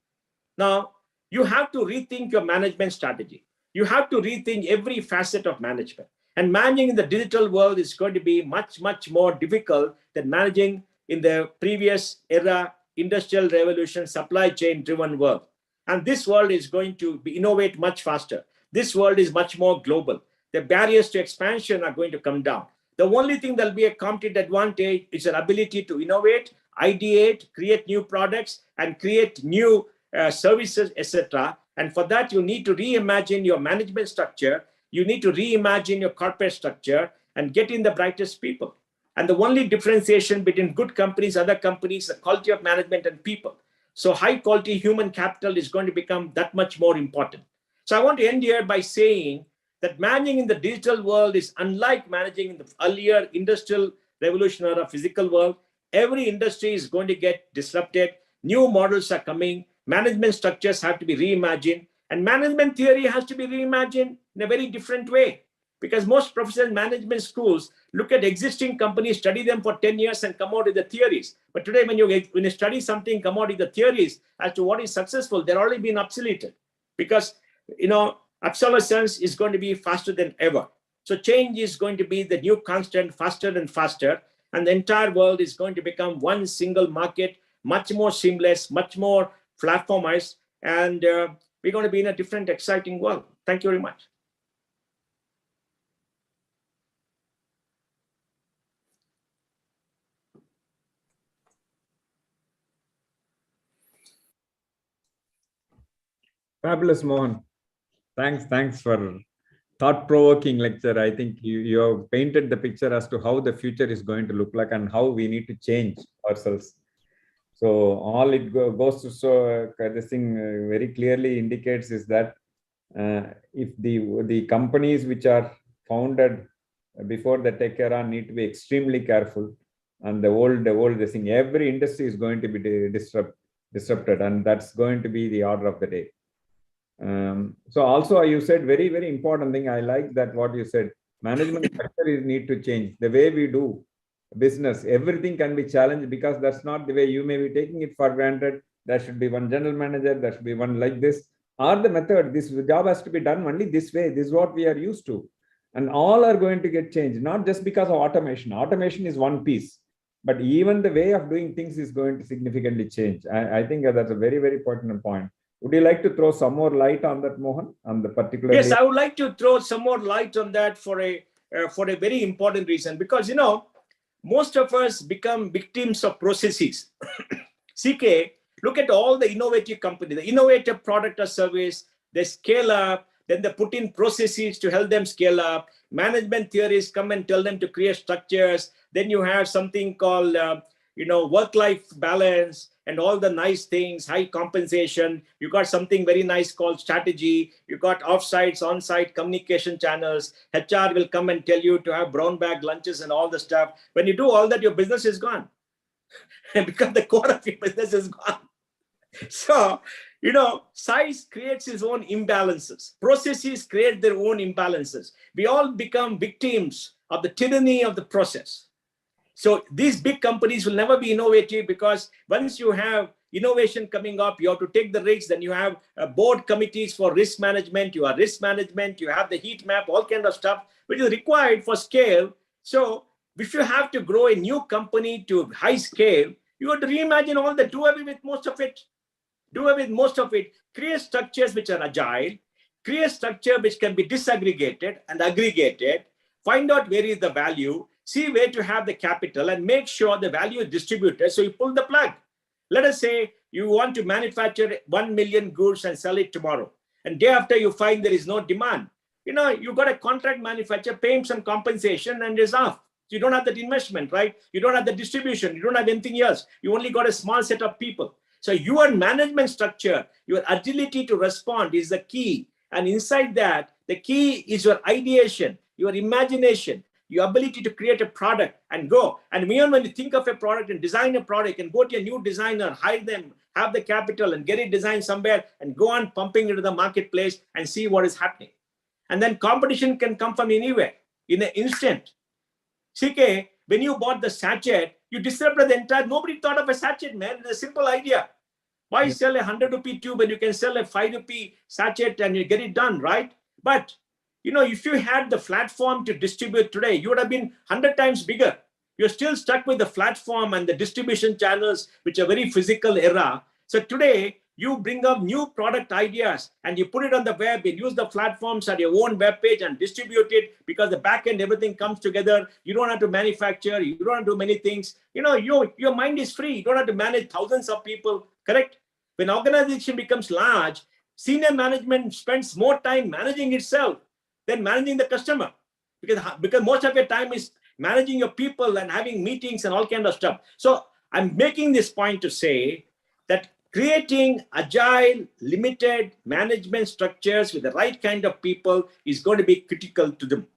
S4: Now, you have to rethink your management strategy. You have to rethink every facet of management. And managing in the digital world is going to be much, much more difficult than managing in the previous era, industrial revolution, supply chain driven world. And this world is going to innovate much faster. This world is much more global. The barriers to expansion are going to come down. The only thing that will be a competitive advantage is your ability to innovate, ideate, create new products, and create new services, etc. And for that, you need to reimagine your management structure. You need to reimagine your corporate structure and get in the brightest people. And the only differentiation between good companies, other companies, the quality of management and people. So high quality human capital is going to become that much more important. So I want to end here by saying that managing in the digital world is unlike managing in the earlier industrial revolution or physical world. Every industry is going to get disrupted. New models are coming. Management structures have to be reimagined. And management theory has to be reimagined in a very different way. Because most professional management schools look at existing companies, study them for 10 years and come out with the theories. But today, when you study something, come out with the theories as to what is successful, they're already been obsoleted. Because, obsolescence is going to be faster than ever. So change is going to be the new constant, faster and faster. And the entire world is going to become one single market, much more seamless, much more platformized. And we're going to be in a different, exciting world. Thank you very much.
S3: Fabulous, Mohan. Thanks for thought-provoking lecture. I think you have painted the picture as to how the future is going to look like and how we need to change ourselves. So all it goes to show, this thing very clearly indicates is that if the companies which are founded before the tech era need to be extremely careful, and the old this thing, every industry is going to be disrupted, and that's going to be the order of the day. So also you said very important thing. I like that what you said. Management structure is need to change. The way we do business, everything can be challenged because that's not the way you may be taking it for granted. There should be one general manager, there should be one like this, or the method, this job has to be done only this way. This is what we are used to. And all are going to get changed, not just because of automation. Automation is one piece, but even the way of doing things is going to significantly change. I think that's a very pertinent point. Would you like to throw some more light on that, Mohan, on the particular?
S4: Yes, I would like to throw some more light on that for a very important reason, because, you know, most of us become victims of processes. CK, look at all the innovative companies, the innovative product or service, they scale up, then they put in processes to help them scale up. Management theories come and tell them to create structures. Then you have something called, work-life balance and all the nice things, high compensation. You got something very nice called strategy. You got offsites, on-site communication channels. HR will come and tell you to have brown bag lunches and all the stuff. When you do all that, your business is gone. Because the core of your business is gone. So, size creates its own imbalances. Processes create their own imbalances. We all become victims of the tyranny of the process. So these big companies will never be innovative, because once you have innovation coming up, you have to take the risks. Then you have board committees for risk management. You have risk management. You have the heat map, all kind of stuff, which is required for scale. So if you have to grow a new company to high scale, you have to reimagine all that. Do away with most of it. Create structures which are agile. Create structure which can be disaggregated and aggregated. Find out where is the value. See where to have the capital and make sure the value is distributed. So you pull the plug. Let us say you want to manufacture 1 million goods and sell it tomorrow. And day after you find there is no demand. You got a contract manufacturer, pay him some compensation and is off. So you don't have that investment, right? You don't have the distribution. You don't have anything else. You only got a small set of people. So your management structure, your agility to respond is the key. And inside that, the key is your ideation, your imagination, your ability to create a product and go. And when you think of a product and design a product and go to a new designer, hire them, have the capital and get it designed somewhere and go on pumping into the marketplace and see what is happening. And then competition can come from anywhere in an instant. CK, when you bought the sachet, you disrupted the entire, nobody thought of a sachet, man. It's a simple idea. Why sell a 100 rupee tube when you can sell a 5 rupee sachet and you get it done, right? But if you had the platform to distribute today, you would have been 100 times bigger. You're still stuck with the platform and the distribution channels, which are very physical era. So today, you bring up new product ideas and you put it on the web and use the platforms at your own web page and distribute it, because the back end, everything comes together. You don't have to manufacture. You don't have to do many things. Your mind is free. You don't have to manage thousands of people, correct? When organization becomes large, senior management spends more time managing itself than managing the customer, because most of your time is managing your people and having meetings and all kind of stuff. So I'm making this point to say that creating agile, limited management structures with the right kind of people is going to be critical to them.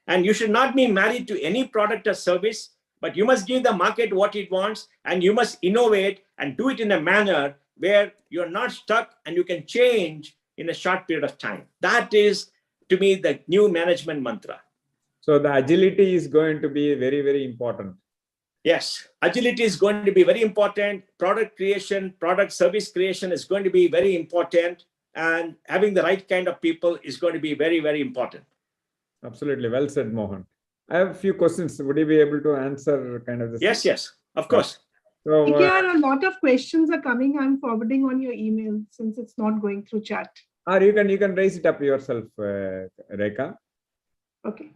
S4: And you should not be married to any product or service, but you must give the market what it wants, and you must innovate and do it in a manner where you're not stuck and you can change in a short period of time. That is, to me, the new management mantra.
S3: So the agility is going to be very important.
S4: Yes, agility is going to be very important. Product creation, product service creation is going to be very important. And having the right kind of people is going to be very important.
S3: Absolutely. Well said, Mohan. I have a few questions. Would you be able to answer kind of this?
S4: Yes, of course.
S1: So, a lot of questions are coming. I'm forwarding on your email since it's not going through chat.
S3: Or you can raise it up yourself, Rekha.
S1: Okay.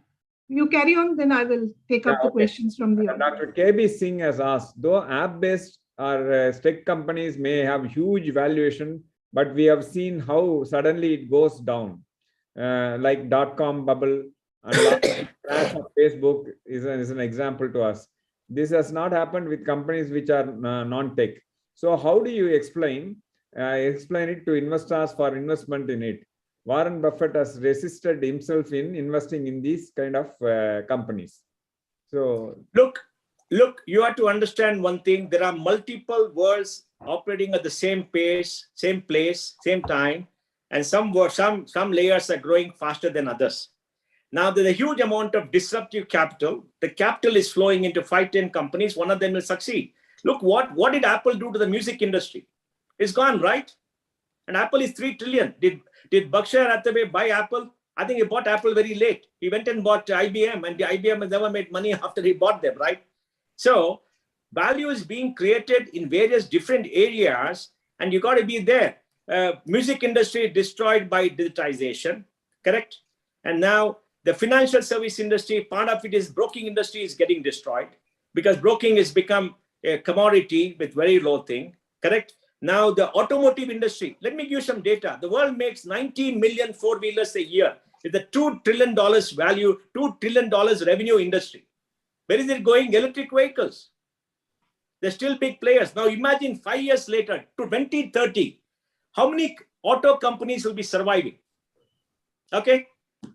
S1: You carry on, then I will take up the questions from the audience.
S3: Dr. KB Singh has asked, though app-based or tech companies may have huge valuation, but we have seen how suddenly it goes down, like .com bubble and crash of Facebook is an example to us. This has not happened with companies which are non-tech. So how do you explain it to investors for investment in it? Warren Buffett has resisted himself in investing in these kind of companies. So
S4: look, you have to understand one thing. There are multiple worlds operating at the same pace, same place, same time, and some layers are growing faster than others. Now there's a huge amount of disruptive capital. The capital is flowing into 5-10 companies. One of them will succeed. Look, what did Apple do to the music industry? It's gone, right? And Apple is $3 trillion. Did Berkshire Hathaway buy Apple? I think he bought Apple very late. He went and bought IBM, and the IBM has never made money after he bought them, right? So value is being created in various different areas, and you got to be there. Music industry destroyed by digitization, correct? And now the financial service industry, part of it is broking industry is getting destroyed because broking has become a commodity with very low thing, correct? Now the automotive industry, let me give you some data. The world makes 90 million four-wheelers a year. It's a $2 trillion value, $2 trillion revenue industry. Where is it going? Electric vehicles. They're still big players. Now imagine 5 years later, to 2030, how many auto companies will be surviving? Okay,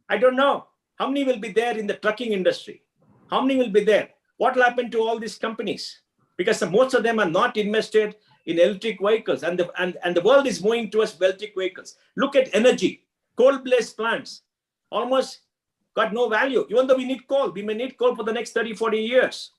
S4: I don't know. How many will be there in the trucking industry? How many will be there? What will happen to all these companies? Because most of them are not invested in electric vehicles, and the world is moving towards electric vehicles. Look at energy. Coal-based plants almost got no value. Even though we need coal, we may need coal for the next 30, 40 years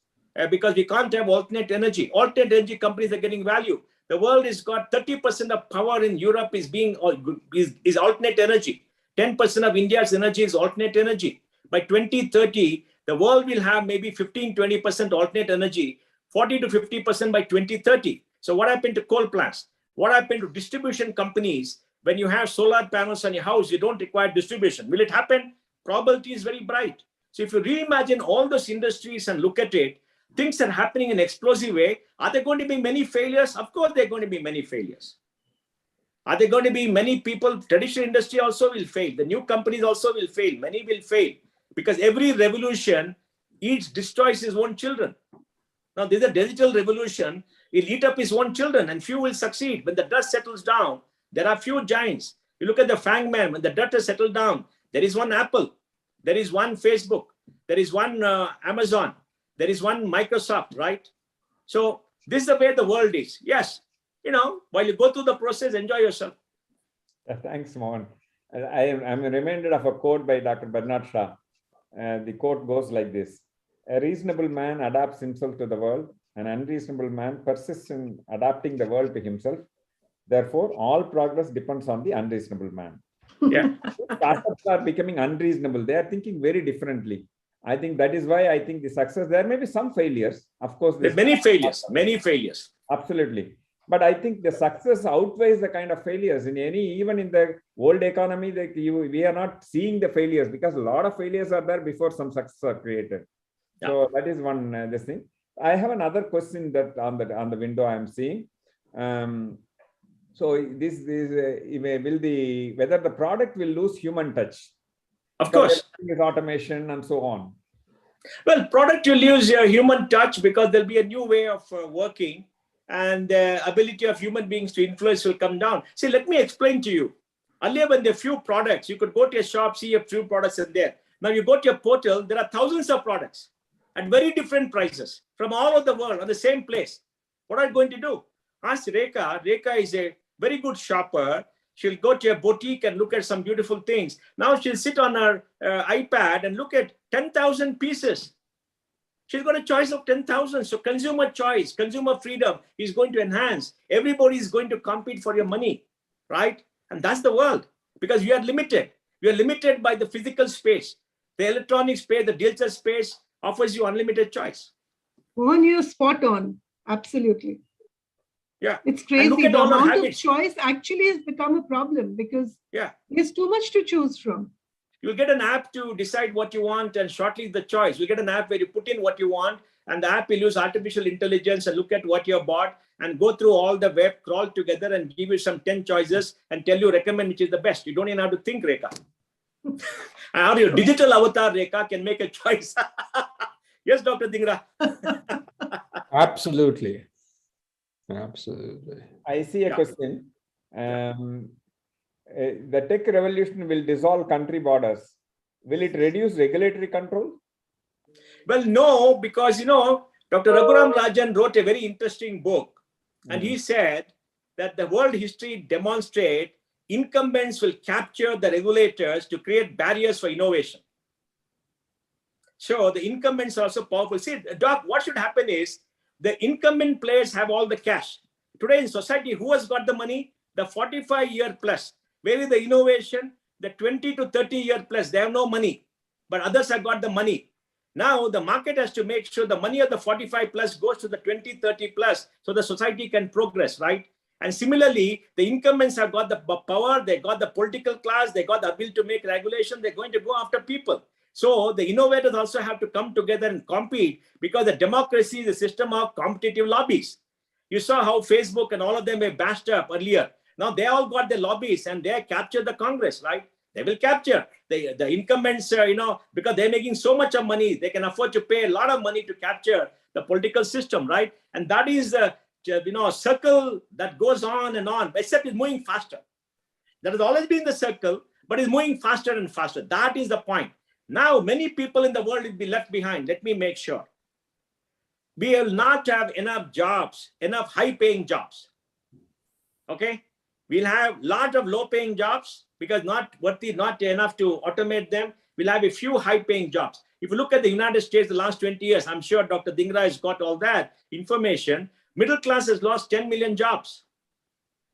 S4: because we can't have alternate energy. Alternate energy companies are getting value. The world has got 30% of power in Europe is alternate energy. 10% of India's energy is alternate energy. By 2030, the world will have maybe 15-20% alternate energy, 40 to 50% by 2030. So what happened to coal plants? What happened to distribution companies? When you have solar panels on your house, you don't require distribution. Will it happen? Probability is very bright. So if you reimagine all those industries and look at it, things are happening in an explosive way. Are there going to be many failures? Of course, there are going to be many failures. Are there going to be many people? Traditional industry also will fail. The new companies also will fail. Many will fail because every revolution destroys his own children. Now, there's a digital revolution. He'll eat up his own children and few will succeed. When the dust settles down, there are few giants. You look at the Fang Man, when the dust has settled down, there is one Apple, there is one Facebook, there is one Amazon, there is one Microsoft, right? So this is the way the world is. Yes, while you go through the process, enjoy yourself.
S3: Thanks, Mohan. I'm reminded of a quote by Dr. Bernard Shaw. The quote goes like this: a reasonable man adapts himself to the world. An unreasonable man persists in adapting the world to himself. Therefore, all progress depends on the unreasonable man.
S4: Yeah.
S3: Startups are becoming unreasonable. They are thinking very differently. I think that is why I think the success, there may be some failures. Of course,
S4: there's many failures.
S3: Absolutely. But I think the success outweighs the kind of failures even in the old economy, we are not seeing the failures because a lot of failures are there before some success are created. Yeah. So that is one this thing. I have another question that on the window I am seeing. So this is whether the product will lose human touch.
S4: Of course,
S3: is automation and so on.
S4: Well, product will lose your human touch because there'll be a new way of working, and the ability of human beings to influence will come down. See, let me explain to you. Earlier, when there are few products, you could go to a shop, see a few products in there. Now you go to your portal, there are thousands of products at very different prices from all over the world on the same place. What are you going to do? Ask Rekha. Rekha is a very good shopper. She'll go to a boutique and look at some beautiful things. Now she'll sit on her iPad and look at 10,000 pieces. She's got a choice of 10,000. So consumer choice, consumer freedom is going to enhance. Everybody is going to compete for your money, right? And that's the world because you are limited. You are limited by the physical space. The electronic space, the digital space offers you unlimited choice.
S1: Mohan, you're spot on. Absolutely.
S4: Yeah.
S1: It's crazy. The amount of choice actually has become a problem because there's too much to choose from.
S4: You'll get an app to decide what you want and shortlist the choice. You'll get an app where you put in what you want and the app will use artificial intelligence and look at what you have bought and go through all the web, crawl together and give you some 10 choices and tell you, recommend which is the best. You don't even have to think, Rekha. And your digital avatar, Rekha, can make a choice. Yes, Dr. Dhingra.
S2: Absolutely. Absolutely.
S3: I see a question. The tech revolution will dissolve country borders. Will it reduce regulatory control?
S4: Well, no, because, Dr. Raghuram Rajan wrote a very interesting book. And he said that the world history demonstrate incumbents will capture the regulators to create barriers for innovation. So the incumbents are also powerful. See, Doc, what should happen is the incumbent players have all the cash. Today in society, who has got the money? The 45-year plus. Where is the innovation? The 20 to 30-year plus. They have no money, but others have got the money. Now the market has to make sure the money of the 45 plus goes to the 20, 30 plus so the society can progress, right? And similarly, the incumbents have got the power, they got the political class, they got the ability to make regulation, they're going to go after people. So the innovators also have to come together and compete because the democracy is a system of competitive lobbies. You saw how Facebook and all of them were bashed up earlier. Now they all got their lobbies and they captured the Congress, right? They will capture the incumbents, because they're making so much of money, they can afford to pay a lot of money to capture the political system, right? And that is a circle that goes on and on, except it's moving faster. That has always been the circle, but it's moving faster and faster. That is the point. Now, many people in the world will be left behind. Let me make sure. We will not have enough jobs, enough high-paying jobs. Okay? We'll have lot of low-paying jobs because not enough to automate them. We'll have a few high-paying jobs. If you look at the United States the last 20 years, I'm sure Dr. Dhingra has got all that information. Middle class has lost 10 million jobs.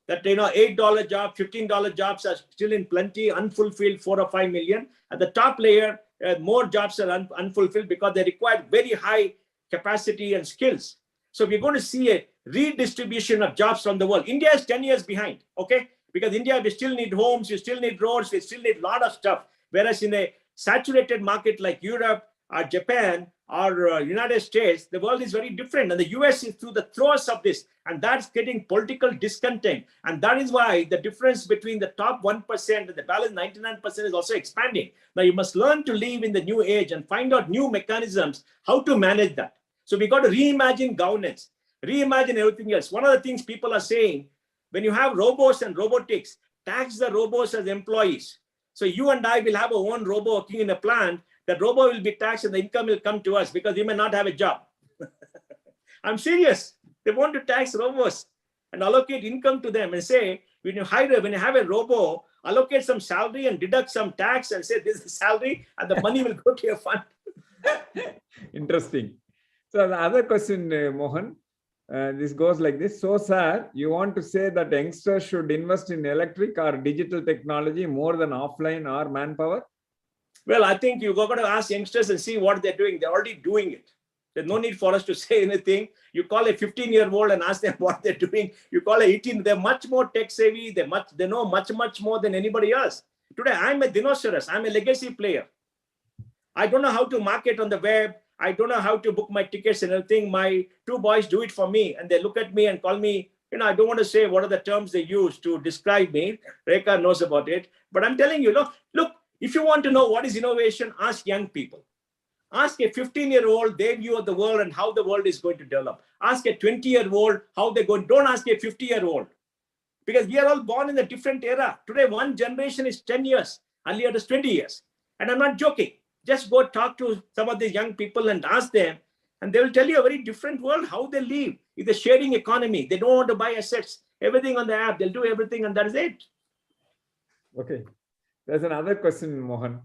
S4: That, $8 job, $15 jobs are still in plenty, unfulfilled 4 or 5 million. At the top layer, more jobs are unfulfilled because they require very high capacity and skills. So we're going to see a redistribution of jobs from the world. India is 10 years behind, okay? Because India, we still need homes, we still need roads, we still need a lot of stuff. Whereas in a saturated market like Europe or Japan or United States, the world is very different. And the US is through the throes of this. And that's getting political discontent. And that is why the difference between the top 1% and the balance 99% is also expanding. Now you must learn to live in the new age and find out new mechanisms, how to manage that. So we got to reimagine governance, reimagine everything else. One of the things people are saying, when you have robots and robotics, tax the robots as employees. So you and I will have our own robo working in a plant. That robo will be taxed and the income will come to us because we may not have a job. I'm serious. They want to tax robots and allocate income to them and say, when you have a robo, allocate some salary and deduct some tax and say this is salary and the money will go to your fund.
S3: Interesting. So the other question, Mohan, this goes like this. So, sir, you want to say that youngsters should invest in electric or digital technology more than offline or manpower?
S4: Well, I think you've got to ask youngsters and see what they're doing. They're already doing it. There's no need for us to say anything. You call a 15-year-old and ask them what they're doing. You call a 18, they're much more tech savvy. They know much more than anybody else. Today, I'm a dinosaurus. I'm a legacy player. I don't know how to market on the web. I don't know how to book my tickets and everything. My 2 boys do it for me. And they look at me and call me, I don't want to say what are the terms they use to describe me. Rekha knows about it. But I'm telling you, look, if you want to know what is innovation, ask young people. Ask a 15-year-old their view of the world and how the world is going to develop. Ask a 20-year-old how they're going. Don't ask a 50-year-old. Because we are all born in a different era. Today, one generation is 10 years. Earlier, it was 20 years. And I'm not joking. Just go talk to some of these young people and ask them. And they will tell you a very different world, how they live. It's a sharing economy. They don't want to buy assets. Everything on the app. They'll do everything and that is it.
S3: Okay. There's another question, Mohan.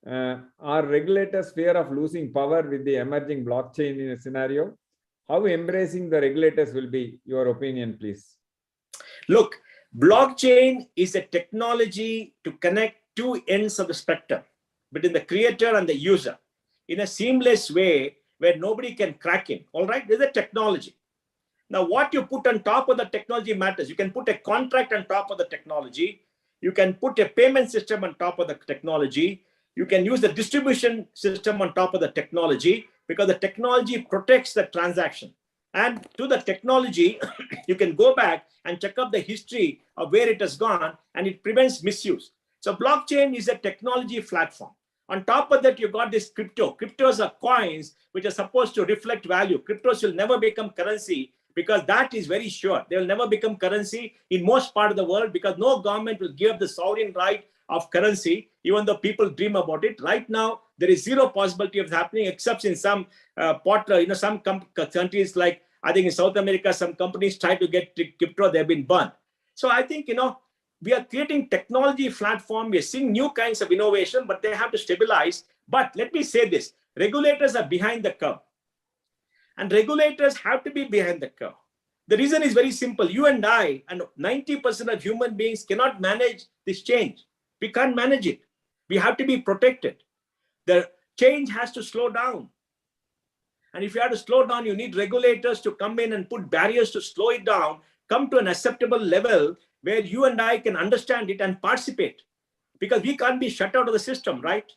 S3: Are regulators fear of losing power with the emerging blockchain in a scenario? How embracing the regulators will be? Your opinion, please.
S4: Look, blockchain is a technology to connect 2 ends of the spectrum between the creator and the user in a seamless way where nobody can crack in. All right, there's a technology. Now, what you put on top of the technology matters. You can put a contract on top of the technology. You can put a payment system on top of the technology. You can use the distribution system on top of the technology because the technology protects the transaction. And to the technology, you can go back and check up the history of where it has gone, and it prevents misuse. So blockchain is a technology platform. On top of that, you got this crypto. Cryptos are coins which are supposed to reflect value. Cryptos will never become currency because that is very sure. They will never become currency in most part of the world because no government will give up the sovereign right of currency, even though people dream about it. Right now, there is zero possibility of happening except in some some countries like, I think in South America, some companies try to get crypto, they've been burned. So I think, we are creating technology platform. We are seeing new kinds of innovation, but they have to stabilize. But let me say this, regulators are behind the curve. And regulators have to be behind the curve. The reason is very simple. You and I and 90% of human beings cannot manage this change. We can't manage it. We have to be protected. The change has to slow down. And if you have to slow down, you need regulators to come in and put barriers to slow it down, come to an acceptable level where you and I can understand it and participate. Because we can't be shut out of the system, right?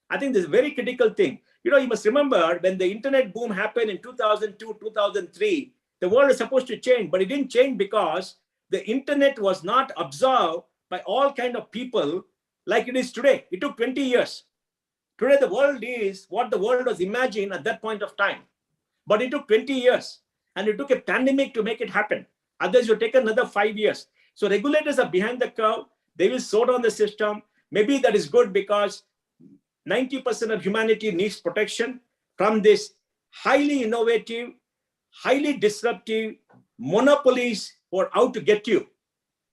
S4: I think this is a very critical thing. You must remember when the internet boom happened in 2002, 2003, the world is supposed to change, but it didn't change because the internet was not observed by all kinds of people like it is today. It took 20 years. Today, the world is what the world was imagined at that point of time. But it took 20 years and it took a pandemic to make it happen. Others will take another 5 years. So regulators are behind the curve. They will slow down the system. Maybe that is good because 90% of humanity needs protection from this highly innovative, highly disruptive monopolies who are out to get you.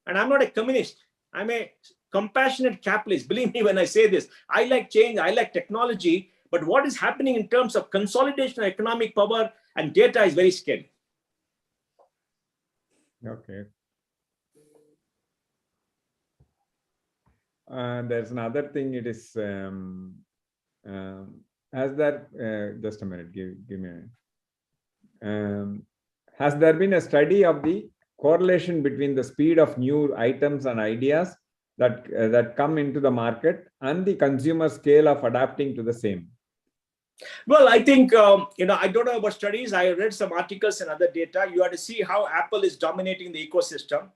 S4: And I'm not a communist. I'm a compassionate capitalist. Believe me when I say this. I like change. I like technology. But what is happening in terms of consolidation of economic power and data is very scary.
S3: Okay. There's another thing. It is has there just a minute. Give me a has there been a study of the correlation between the speed of new items and ideas that come into the market and the consumer scale of adapting to the same?
S4: Well, I think, I don't know about studies. I read some articles and other data. You have to see how Apple is dominating the ecosystem.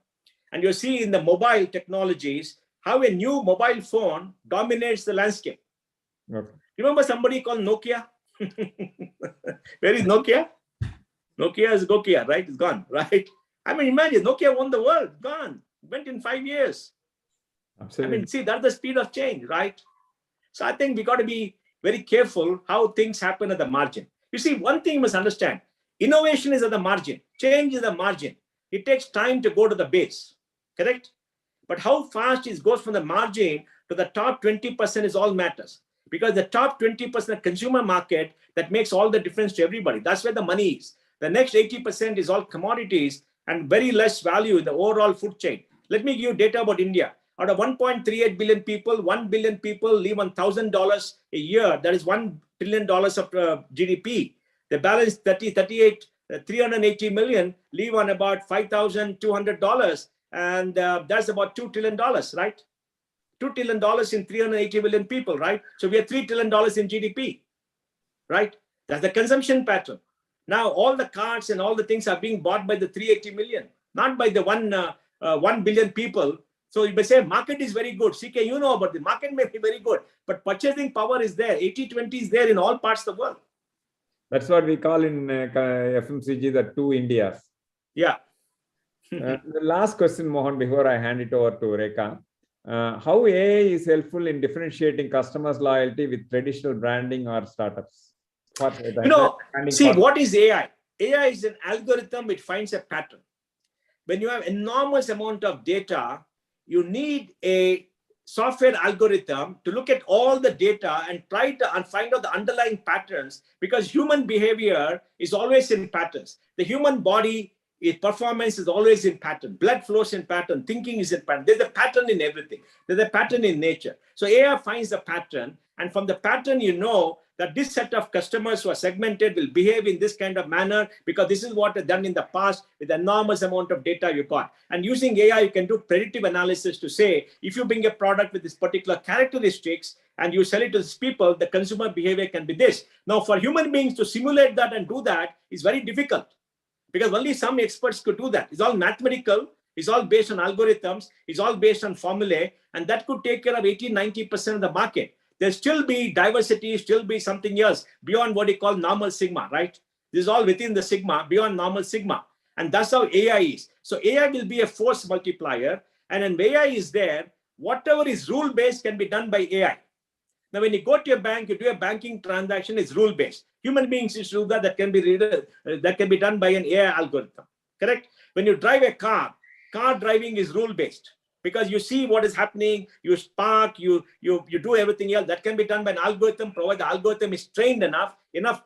S4: And you see in the mobile technologies, how a new mobile phone dominates the landscape.
S3: Okay.
S4: Remember somebody called Nokia? Where is Nokia? Nokia is Nokia, right? It's gone, right? I mean, imagine Nokia won the world, gone, went in 5 years.
S3: Absolutely.
S4: I mean, see, that's the speed of change, right? So I think we got to be very careful how things happen at the margin. You see, one thing you must understand, innovation is at the margin, change is the margin. It takes time to go to the base, correct? But how fast it goes from the margin to the top 20% is all matters. Because the top 20% consumer market, that makes all the difference to everybody. That's where the money is. The next 80% is all commodities and very less value in the overall food chain. Let me give you data about India. Out of 1.38 billion people, 1 billion people live on $1,000 a year. That is $1 trillion of GDP. The balance 380 million live on about $5,200. And that's about $2 trillion, right? $2 trillion in 380 million people, right? So we have $3 trillion in GDP, right? That's the consumption pattern. Now, all the cars and all the things are being bought by the 380 million, not by the 1 billion people. So you may say market is very good. CK, you know about the market may be very good, but purchasing power is there. 80-20 is there in all parts of the world.
S3: That's what we call in FMCG the two Indias.
S4: Yeah.
S3: The last question, Mohan, before I hand it over to Rekha. How AI is helpful in differentiating customers' loyalty with traditional branding or startups?
S4: What is AI? AI is an algorithm which finds a pattern. When you have enormous amount of data, you need a software algorithm to look at all the data and try to find out the underlying patterns, because human behavior is always in patterns. The human body, its performance is always in pattern. Blood flows in pattern. Thinking is in pattern. There's a pattern in everything. There's a pattern in nature. So AI finds the pattern, and from the pattern, that this set of customers who are segmented will behave in this kind of manner because this is what is done in the past with enormous amount of data you got. And using AI, you can do predictive analysis to say, if you bring a product with this particular characteristics and you sell it to these people, the consumer behavior can be this. Now, for human beings to simulate that and do that is very difficult because only some experts could do that. It's all mathematical. It's all based on algorithms. It's all based on formulae. And that could take care of 80-90% of the market. There'll still be diversity, still be something else beyond what you call normal sigma, right? This is all within the sigma, beyond normal sigma. And that's how AI is. So AI will be a force multiplier. And when AI is there, whatever is rule-based can be done by AI. Now, when you go to a bank, you do a banking transaction, it's rule-based. Human beings is do that, that can be done by an AI algorithm, correct? When you drive a car driving is rule-based because you see what is happening, you park, you do everything else. That can be done by an algorithm, provided the algorithm is trained enough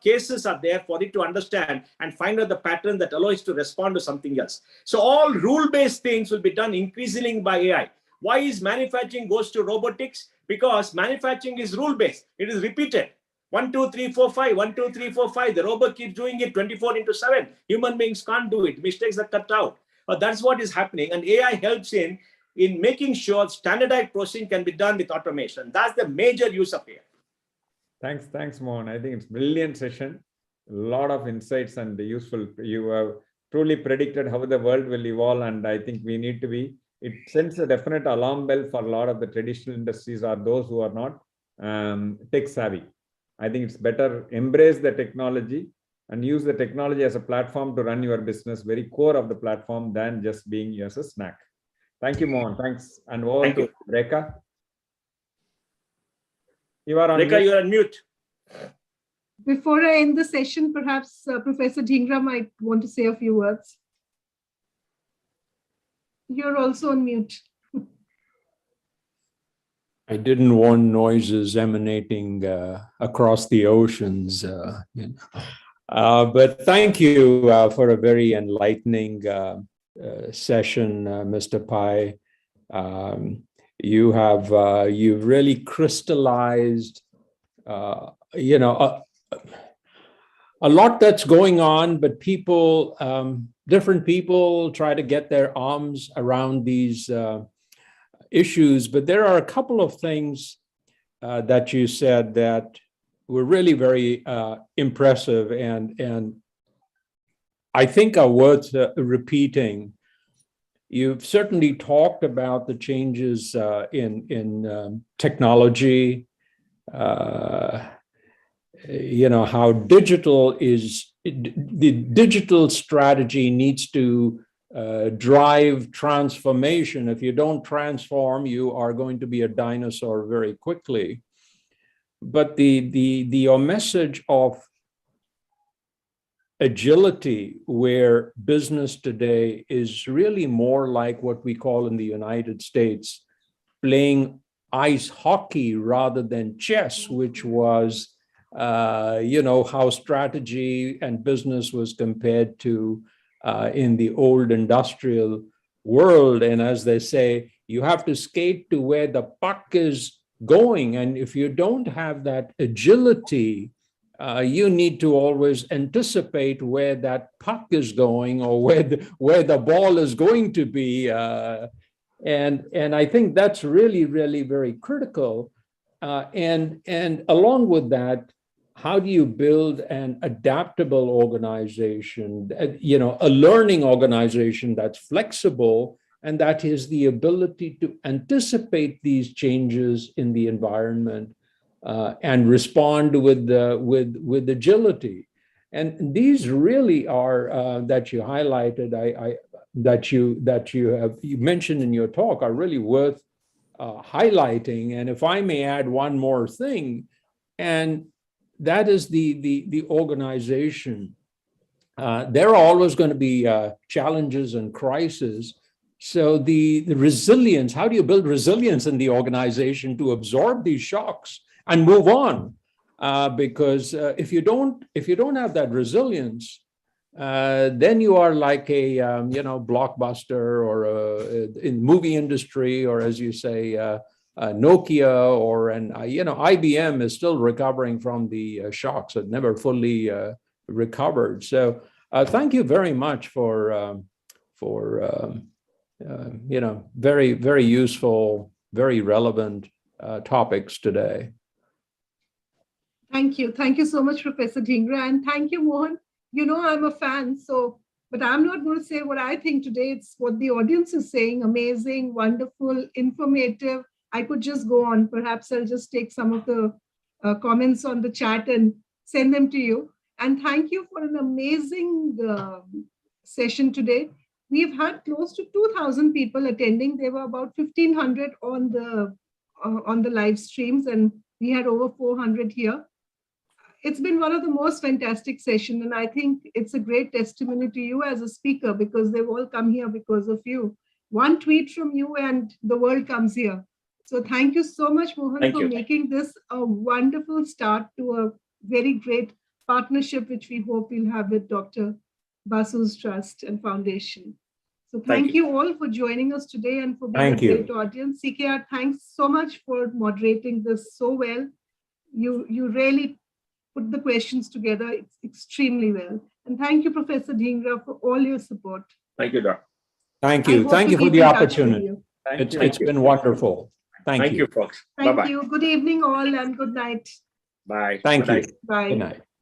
S4: cases are there for it to understand and find out the pattern that allows it to respond to something else. So all rule-based things will be done increasingly by AI. Why is manufacturing goes to robotics? Because manufacturing is rule-based. It is repeated. 1, 2, 3, 4, 5, 1, 2, 3, 4, 5. The robot keeps doing it 24/7. Human beings can't do it. Mistakes are cut out. But that's what is happening. And AI helps in making sure standardized processing can be done with automation. That's the major use of AI.
S3: Thanks, Mohan. I think it's a brilliant session. A lot of insights and useful. You have truly predicted how the world will evolve. And I think we need to be, it sends a definite alarm bell for a lot of the traditional industries or those who are not tech savvy. I think it's better embrace the technology and use the technology as a platform to run your business, very core of the platform, than just being as a snack. Thank you, Mohan. Thanks. And over to Rekha. You are on
S4: Rekha,
S3: mute.
S4: you are on mute.
S1: Before I end the session, perhaps Professor Dhingra might want to say a few words. You're also on mute.
S2: I didn't want noises emanating across the oceans. But thank you for a very enlightening session, Mr. Pai. You've really crystallized, a lot that's going on, but different people try to get their arms around these issues. But there are a couple of things that you said that were really very impressive and I think are worth repeating. You've certainly talked about the changes in technology, how the digital strategy needs to drive transformation. If you don't transform, you are going to be a dinosaur very quickly. But your message of agility, where business today is really more like what we call in the United States, playing ice hockey rather than chess, which was, how strategy and business was compared to in the old industrial world. And as they say, you have to skate to where the puck is going. And if you don't have that agility, you need to always anticipate where that puck is going or where the ball is going to be. And I think that's really, really very critical. And along with that, how do you build an adaptable organization, a learning organization that's flexible, and that is the ability to anticipate these changes in the environment and respond with agility. And these really are that you highlighted, that you mentioned in your talk, are really worth highlighting. And if I may add one more thing, and that is the organization. There are always going to be challenges and crises. So the resilience, how do you build resilience in the organization to absorb these shocks and move on? Because if you don't have that resilience, then you are like a blockbuster or in movie industry, or as you say, a Nokia or IBM is still recovering from the shocks. It never fully recovered. So thank you very much for very, very useful, very relevant topics today.
S1: Thank you. Thank you so much, Professor Dhingra. And thank you, Mohan. You know, I'm a fan, but I'm not going to say what I think today. It's what the audience is saying. Amazing, wonderful, informative. I could just go on. Perhaps I'll just take some of the comments on the chat and send them to you. And thank you for an amazing session today. We've had close to 2,000 people attending. There were about 1,500 on the live streams, and we had over 400 here. It's been one of the most fantastic sessions, and I think it's a great testimony to you as a speaker, because they've all come here because of you. One tweet from you and the world comes here. So thank you so much, Mohan, for making this a wonderful start to a very great partnership, which we hope we'll have with Dr. Basu's Trust and Foundation. So thank you all for joining us today and for being a great audience. CKR, thanks so much for moderating this so well. You really put the questions together extremely well. And thank you, Professor Dhingra, for all your support.
S4: Thank you, Doc.
S2: Thank you. Thank you for the opportunity. It's been wonderful. Thank you.
S4: Thank you, folks.
S1: Thank you. Good evening, all, and good night.
S4: Bye.
S2: Thank you.
S1: Bye.
S2: Good night.